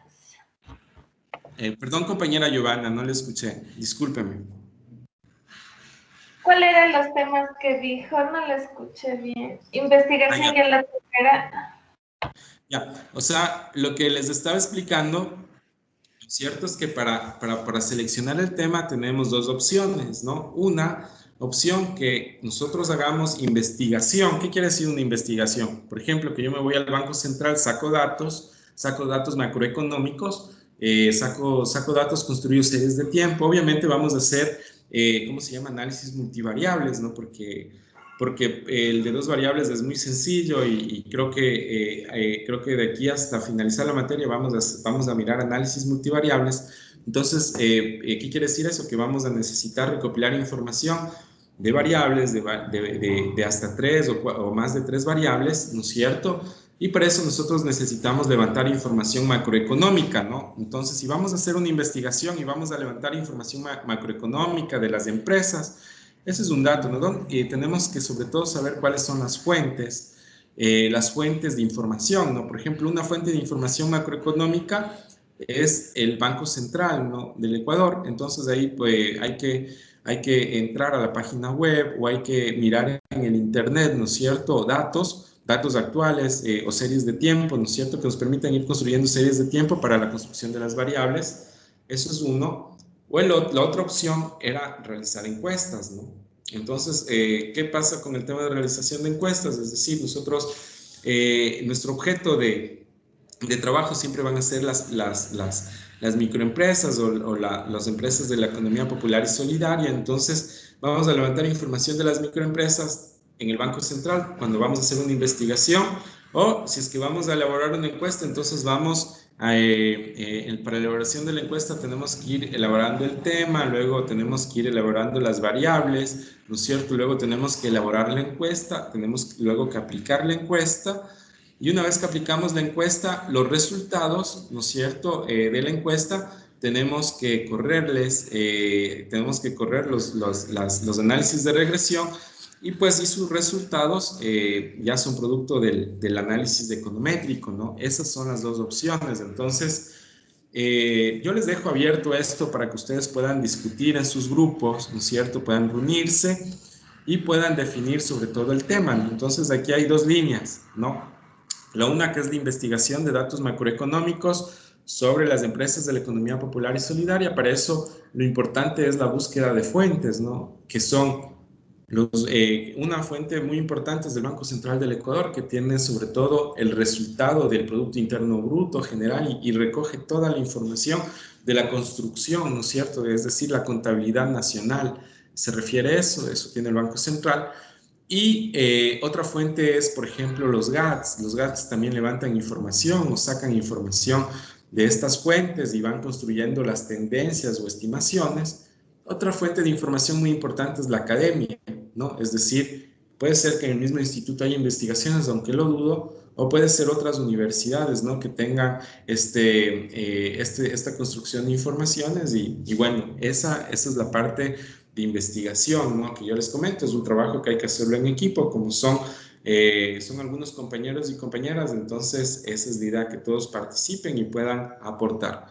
Perdón, compañera Giovanna, no le escuché. Discúlpeme. ¿Cuáles eran los temas que dijo? No lo escuché bien. Investigación en la primera. Ya, o sea, lo que les estaba explicando, cierto es que para seleccionar el tema tenemos 2 opciones, ¿no? Una opción que nosotros hagamos investigación. ¿Qué quiere decir una investigación? Por ejemplo, que yo me voy al Banco Central, saco datos macroeconómicos, saco datos construidos series de tiempo. Obviamente vamos a hacer, ¿cómo se llama? Análisis multivariables, ¿no? Porque el de 2 variables es muy sencillo y creo que de aquí hasta finalizar la materia vamos a mirar análisis multivariables. Entonces, ¿qué quiere decir eso? Que vamos a necesitar recopilar información de variables, de hasta 3 o más de 3 variables, ¿no es cierto? Y para eso nosotros necesitamos levantar información macroeconómica, ¿no? Entonces, si vamos a hacer una investigación y vamos a levantar información macroeconómica de las empresas, ese es un dato, ¿no? Tenemos que sobre todo saber cuáles son las fuentes de información, ¿no? Por ejemplo, una fuente de información macroeconómica es el Banco Central, ¿no?, del Ecuador. Entonces ahí pues hay que entrar a la página web o hay que mirar en el internet, ¿no es cierto?, datos actuales o series de tiempo, ¿no es cierto?, que nos permitan ir construyendo series de tiempo para la construcción de las variables. Eso es uno. O la otra opción era realizar encuestas, ¿no? Entonces, ¿qué pasa con el tema de realización de encuestas? Es decir, nosotros, nuestro objeto de trabajo siempre van a ser las microempresas o las empresas de la economía popular y solidaria. Entonces, vamos a levantar información de las microempresas en el Banco Central cuando vamos a hacer una investigación, o si es que vamos a elaborar una encuesta, entonces vamos para la elaboración de la encuesta tenemos que ir elaborando el tema, luego tenemos que ir elaborando las variables, ¿no es cierto? Luego tenemos que elaborar la encuesta, tenemos luego que aplicar la encuesta Y una vez que aplicamos la encuesta, los resultados, ¿no es cierto?, de la encuesta, tenemos que correrles, los análisis de regresión y sus resultados ya son producto del análisis econométrico, ¿no? Esas son las dos opciones. Entonces, yo les dejo abierto esto para que ustedes puedan discutir en sus grupos, ¿no es cierto?, puedan reunirse y puedan definir sobre todo el tema, ¿no? Entonces, aquí hay dos líneas, ¿no? La una que es de investigación de datos macroeconómicos sobre las empresas de la economía popular y solidaria. Para eso lo importante es la búsqueda de fuentes, ¿no? Que son una fuente muy importante es del Banco Central del Ecuador, que tiene sobre todo el resultado del Producto Interno Bruto general y recoge toda la información de la construcción, ¿no es cierto? Es decir, la contabilidad nacional. Se refiere a eso tiene el Banco Central. Y otra fuente es, por ejemplo, los GATS. Los GATS también levantan información o sacan información de estas fuentes y van construyendo las tendencias o estimaciones. Otra fuente de información muy importante es la academia, ¿no? Es decir, puede ser que en el mismo instituto haya investigaciones, aunque lo dudo, o puede ser otras universidades, ¿no?, que tengan esta construcción de informaciones y bueno, esa es la parte de investigación, ¿no?, que yo les comento. Es un trabajo que hay que hacerlo en equipo, como son algunos compañeros y compañeras. Entonces esa es la idea, que todos participen y puedan aportar.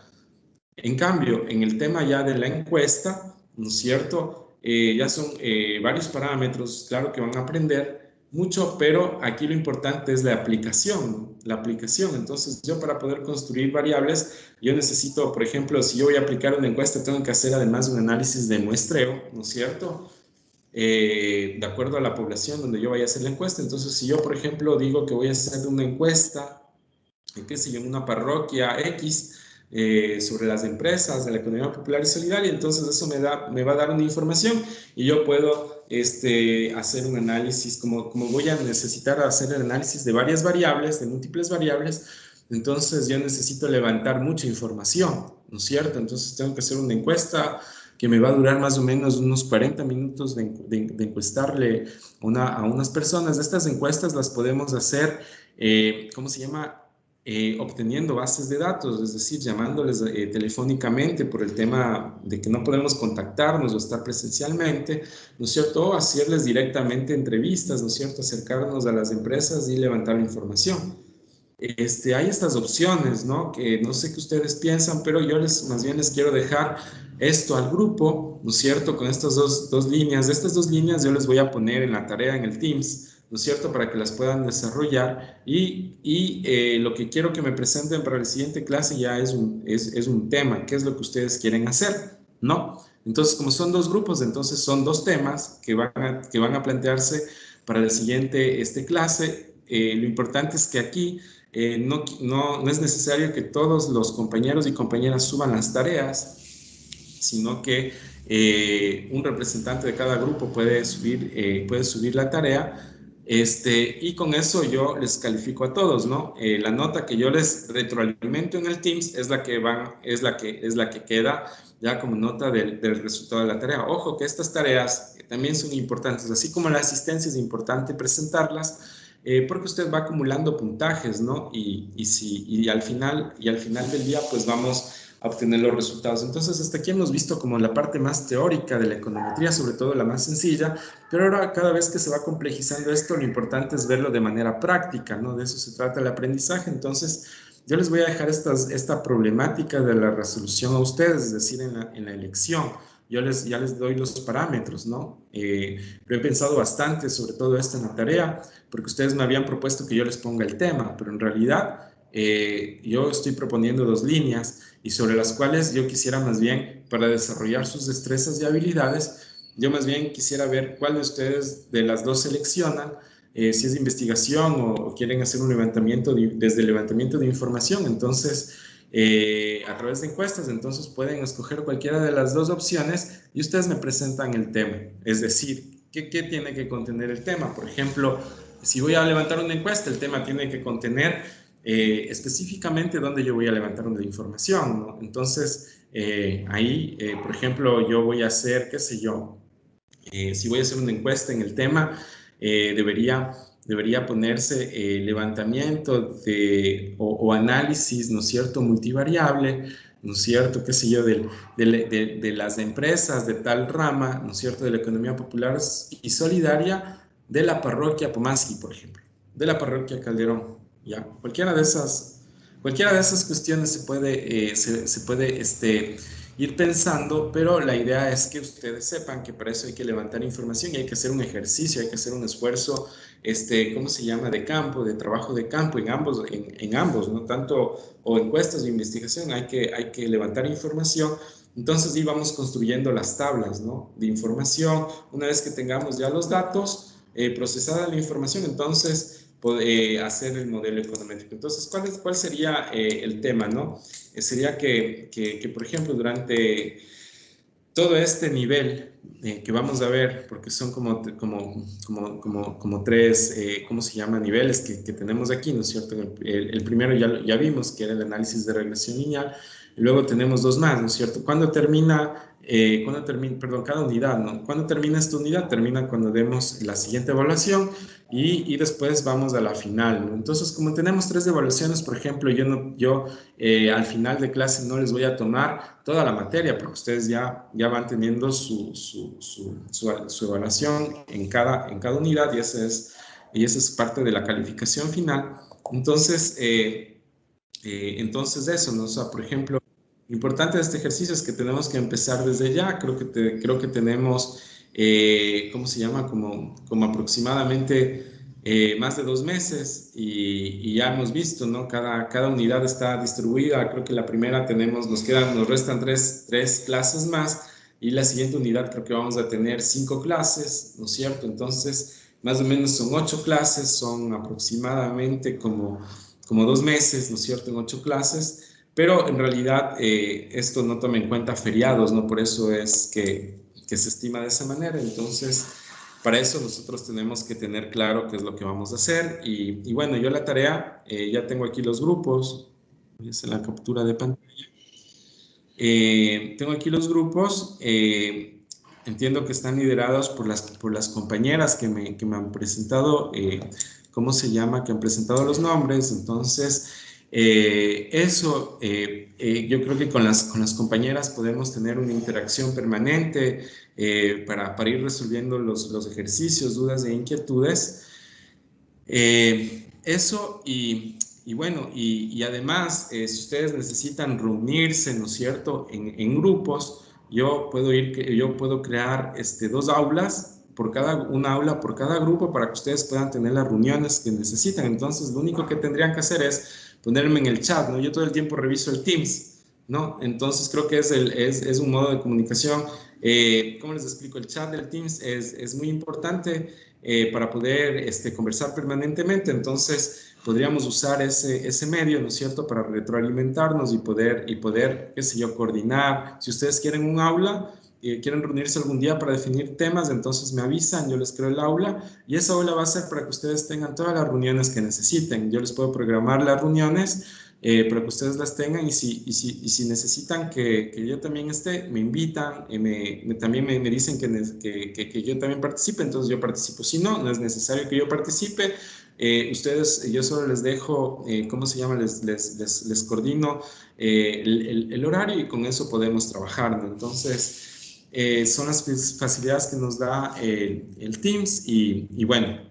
En cambio, en el tema ya de la encuesta, ¿no es cierto?, ya son varios parámetros, claro que van a aprender mucho, pero aquí lo importante es la aplicación, ¿no? La aplicación. Entonces, yo para poder construir variables, yo necesito, por ejemplo, si yo voy a aplicar una encuesta, tengo que hacer además un análisis de muestreo, ¿no es cierto?, de acuerdo a la población donde yo vaya a hacer la encuesta. Entonces, si yo, por ejemplo, digo que voy a hacer una encuesta, qué sé yo, en una parroquia X, sobre las empresas de la economía popular y solidaria, entonces eso me va a dar una información y yo puedo hacer un análisis, como voy a necesitar hacer el análisis de varias variables, de múltiples variables, entonces yo necesito levantar mucha información, ¿no es cierto? Entonces tengo que hacer una encuesta que me va a durar más o menos unos 40 minutos de encuestarle a unas personas. Estas encuestas las podemos hacer, ¿cómo se llama?, obteniendo bases de datos, es decir, llamándoles telefónicamente por el tema de que no podemos contactarnos o estar presencialmente, ¿no es cierto?, o hacerles directamente entrevistas, ¿no es cierto?, acercarnos a las empresas y levantar la información. Hay estas opciones, ¿no?, que no sé qué ustedes piensan, pero yo más bien les quiero dejar esto al grupo, ¿no es cierto?, con estas dos líneas. De estas dos líneas yo les voy a poner en la tarea en el Teams, ¿no es cierto?, para que las puedan desarrollar y lo que quiero que me presenten para la siguiente clase ya es un tema, qué es lo que ustedes quieren hacer, ¿no? Entonces, como son dos grupos, entonces son dos temas que van a plantearse para la siguiente clase. Lo importante es que aquí no es necesario que todos los compañeros y compañeras suban las tareas, sino que un representante de cada grupo puede subir la tarea, y con eso yo les califico a todos, ¿no? La nota que yo les retroalimento en el Teams es la que queda ya como nota del resultado de la tarea. Ojo que estas tareas también son importantes, así como la asistencia es importante presentarlas, porque usted va acumulando puntajes, ¿no? Y al final del día, pues vamos a obtener los resultados. Entonces, hasta aquí hemos visto como la parte más teórica de la econometría, sobre todo la más sencilla, pero ahora cada vez que se va complejizando esto, lo importante es verlo de manera práctica, ¿no? De eso se trata el aprendizaje. Entonces, yo les voy a dejar esta problemática de la resolución a ustedes, es decir, en la elección. Ya les doy los parámetros, ¿no? Pero he pensado bastante sobre todo esto en la tarea, porque ustedes me habían propuesto que yo les ponga el tema, pero en realidad yo estoy proponiendo dos líneas y sobre las cuales yo quisiera más bien, para desarrollar sus destrezas y habilidades, yo más bien quisiera ver cuál de ustedes de las dos seleccionan, si es de investigación o quieren hacer un levantamiento desde el levantamiento de información. Entonces, a través de encuestas, entonces pueden escoger cualquiera de las dos opciones y ustedes me presentan el tema. Es decir, ¿qué tiene que contener el tema? Por ejemplo, si voy a levantar una encuesta, el tema tiene que contener específicamente dónde yo voy a levantar una información, ¿no? Entonces, ahí, por ejemplo, yo voy a hacer, qué sé yo, si voy a hacer una encuesta en el tema, debería debería ponerse levantamiento o análisis, ¿no es cierto?, multivariable, ¿no es cierto?, qué sé yo, de las empresas de tal rama, ¿no es cierto?, de la economía popular y solidaria de la parroquia Pomaski, por ejemplo, de la parroquia Calderón, ¿ya? Cualquiera de esas cuestiones se puede ir pensando, pero la idea es que ustedes sepan que para eso hay que levantar información y hay que hacer un ejercicio, hay que hacer un esfuerzo, ¿cómo se llama?, de campo, de trabajo de campo, en ambos, ¿no? Tanto o encuestas o investigación, hay que levantar información. Entonces íbamos construyendo las tablas, ¿no?, de información. Una vez que tengamos ya los datos, procesada la información, entonces hacer el modelo econométrico. Entonces, ¿cuál sería el tema, no? Sería que, por ejemplo, durante todo este nivel que vamos a ver, porque son como tres, ¿cómo se llama?, niveles que tenemos aquí, ¿no es cierto? El primero ya vimos, que era el análisis de regresión lineal, y luego tenemos dos más, ¿no es cierto? ¿Cuándo termina, perdón, cada unidad, ¿no? ¿Cuándo termina esta unidad? Termina cuando demos la siguiente evaluación y después vamos a la final, ¿no? Entonces, como tenemos tres evaluaciones, por ejemplo, yo al final de clase no les voy a tomar toda la materia, porque ustedes ya van teniendo su evaluación en cada unidad, y esa es parte de la calificación final. Entonces, eso, ¿no? O sea, por ejemplo, lo importante de este ejercicio es que tenemos que empezar desde ya. Creo que tenemos, ¿cómo se llama?, como aproximadamente más de 2 meses, y ya hemos visto, ¿no? Cada unidad está distribuida. Creo que la primera nos restan tres clases más, y la siguiente unidad creo que vamos a tener 5 clases, ¿no es cierto? Entonces, más o menos son 8 clases, son aproximadamente como 2 meses, ¿no es cierto?, en 8 clases, pero en realidad esto no toma en cuenta feriados, ¿no? Por eso es que se estima de esa manera. Entonces, para eso nosotros tenemos que tener claro qué es lo que vamos a hacer. Y bueno, yo la tarea, ya tengo aquí los grupos, voy a hacer la captura de pantalla. Tengo aquí los grupos, entiendo que están liderados por las compañeras que me han presentado, ¿cómo se llama?, que han presentado los nombres. Entonces, yo creo que con las compañeras podemos tener una interacción permanente para ir resolviendo los ejercicios, dudas e inquietudes. Y bueno, y además, si ustedes necesitan reunirse, ¿no es cierto?, en grupos, yo puedo crear 2 aulas, una aula por cada grupo, para que ustedes puedan tener las reuniones que necesitan. Entonces, lo único que tendrían que hacer es ponerme en el chat, ¿no? Yo todo el tiempo reviso el Teams, ¿no? Entonces, creo que es un modo de comunicación. ¿Cómo les explico? El chat del Teams es muy importante para poder conversar permanentemente. Entonces, podríamos usar ese medio, ¿no es cierto?, para retroalimentarnos y poder, qué sé yo, coordinar. Si ustedes quieren un aula, quieren reunirse algún día para definir temas, entonces me avisan, yo les creo el aula, y esa aula va a ser para que ustedes tengan todas las reuniones que necesiten. Yo les puedo programar las reuniones para que ustedes las tengan, y si necesitan que yo también esté, me invitan, también me dicen que yo también participe, entonces yo participo. Si no, no es necesario que yo participe. Yo solo les dejo, ¿cómo se llama?, les coordino el horario, y con eso podemos trabajar, ¿no? Entonces, son las facilidades que nos da el Teams, y bueno,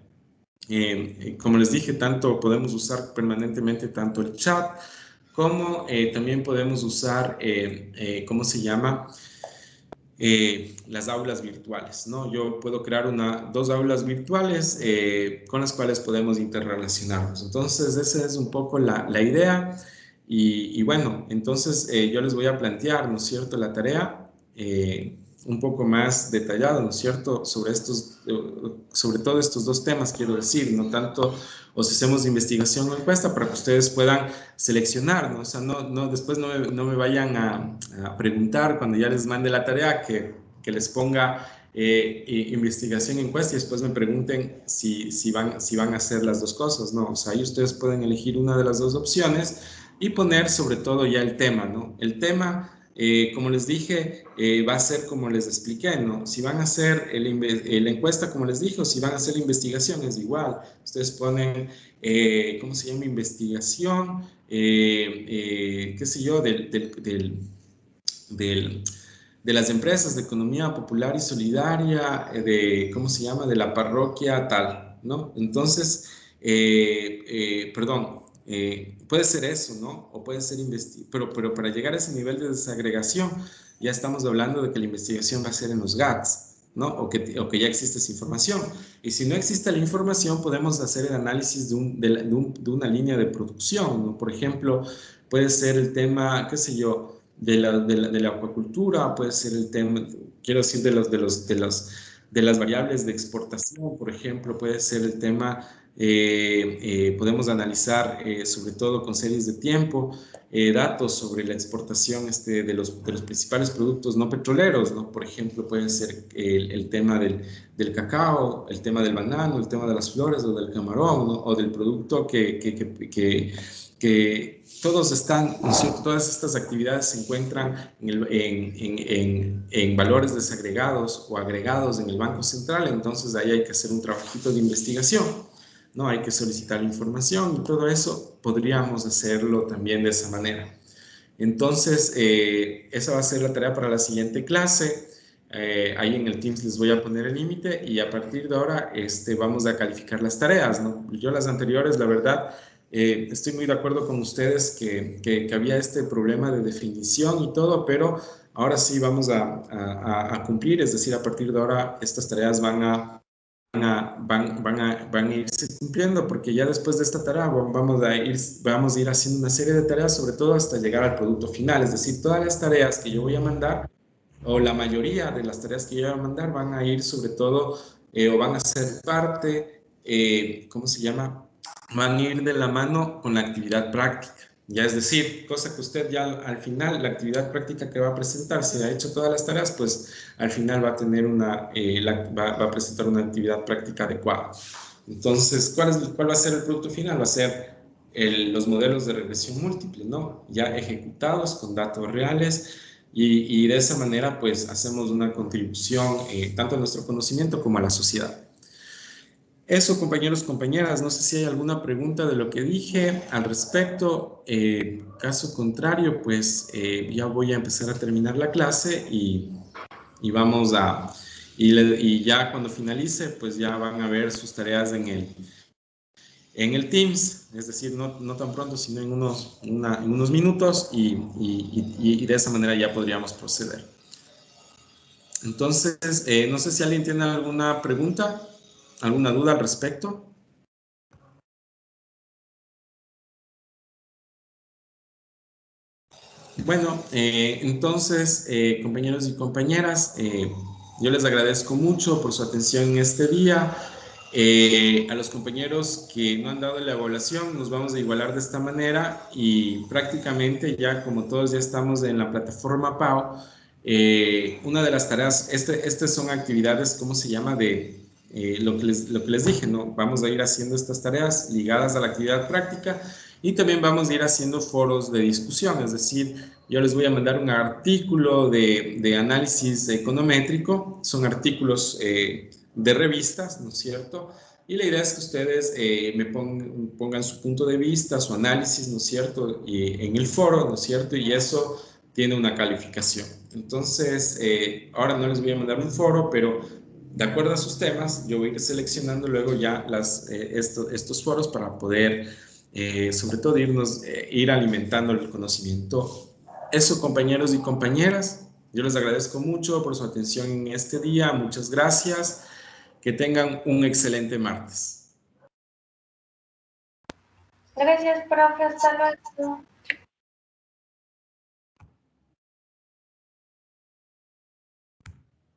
como les dije, podemos usar permanentemente tanto el chat como también podemos usar, ¿cómo se llama?, las aulas virtuales, ¿no? Yo puedo crear 2 aulas virtuales con las cuales podemos interrelacionarnos. Entonces, esa es un poco la idea. Y bueno, entonces yo les voy a plantear, ¿no es cierto?, la tarea un poco más detallada, ¿no es cierto?, sobre todo estos 2 temas, quiero decir, no tanto, o si hacemos investigación o encuesta, para que ustedes puedan seleccionar, ¿no? O sea, después no me vayan a preguntar cuando ya les mande la tarea que les ponga investigación, encuesta, y después me pregunten si van a hacer las 2 cosas, ¿no? O sea, ahí ustedes pueden elegir una de las 2 opciones y poner sobre todo ya el tema, ¿no? El tema como les dije, va a ser como les expliqué, ¿no? Si van a hacer la encuesta, como les dije, o si van a hacer la investigación, es igual. Ustedes ponen, ¿cómo se llama? Investigación, qué sé yo, de las empresas de economía popular y solidaria, ¿cómo se llama? De la parroquia tal, ¿no? Entonces, perdón, puede ser eso, ¿no? O puede ser pero para llegar a ese nivel de desagregación, ya estamos hablando de que la investigación va a ser en los GATS, ¿no? O que ya existe esa información. Y si no existe la información, podemos hacer el análisis de una línea de producción, ¿no? Por ejemplo, puede ser el tema, qué sé yo, de la acuacultura, puede ser el tema, quiero decir, de las variables de exportación, por ejemplo, puede ser el tema, podemos analizar sobre todo con series de tiempo, datos sobre la exportación de los principales productos no petroleros, ¿no? Por ejemplo, puede ser el tema del cacao, el tema del banano, el tema de las flores o del camarón, ¿no? O del producto que todos están, ¿no es cierto? Todas estas actividades se encuentran en valores desagregados o agregados en el Banco Central, entonces ahí hay que hacer un trabajito de investigación, ¿no? Hay que solicitar información y todo eso podríamos hacerlo también de esa manera. Entonces, esa va a ser la tarea para la siguiente clase. Ahí en el Teams les voy a poner el límite y a partir de ahora vamos a calificar las tareas, ¿no? Yo las anteriores, la verdad, estoy muy de acuerdo con ustedes que había este problema de definición y todo, pero ahora sí vamos a cumplir, es decir, a partir de ahora estas tareas van a irse cumpliendo, porque ya después de esta tarea vamos a ir haciendo una serie de tareas, sobre todo hasta llegar al producto final, es decir, todas las tareas que yo voy a mandar, o la mayoría de las tareas que yo voy a mandar van a ir sobre todo, o van a ser parte, ¿cómo se llama? Van a ir de la mano con la actividad práctica. Ya es decir, cosa que usted ya al final, la actividad práctica que va a presentar, si ha hecho todas las tareas, pues al final va a tener va a presentar una actividad práctica adecuada. Entonces, ¿cuál va a ser el producto final? Va a ser los modelos de regresión múltiple, ¿no? Ya ejecutados con datos reales y de esa manera, pues hacemos una contribución tanto a nuestro conocimiento como a la sociedad. Eso, compañeros, compañeras, no sé si hay alguna pregunta de lo que dije al respecto. Caso contrario, pues ya voy a empezar a terminar la clase y vamos y ya cuando finalice, pues ya van a ver sus tareas en el Teams, es decir, no tan pronto, sino en unos minutos y de esa manera ya podríamos proceder. Entonces, no sé si alguien tiene alguna pregunta, alguna duda al respecto. Bueno, entonces, compañeros y compañeras, yo les agradezco mucho por su atención en este día. A los compañeros que no han dado la evaluación, nos vamos a igualar de esta manera y prácticamente ya como todos ya estamos en la plataforma PAO, una de las tareas, estas son actividades, ¿cómo se llama? De lo que les dije, ¿no? Vamos a ir haciendo estas tareas ligadas a la actividad práctica y también vamos a ir haciendo foros de discusión, es decir, yo les voy a mandar un artículo de análisis econométrico, son artículos de revistas, ¿no es cierto? Y la idea es que ustedes me pongan su punto de vista, su análisis, ¿no es cierto? Y en el foro, ¿no es cierto? Y eso tiene una calificación. Entonces, ahora no les voy a mandar un foro, pero de acuerdo a sus temas, yo voy a ir seleccionando luego ya estos foros para poder, sobre todo, ir alimentando el conocimiento. Eso, compañeros y compañeras, yo les agradezco mucho por su atención en este día. Muchas gracias. Que tengan un excelente martes. Gracias, profe. Hasta luego.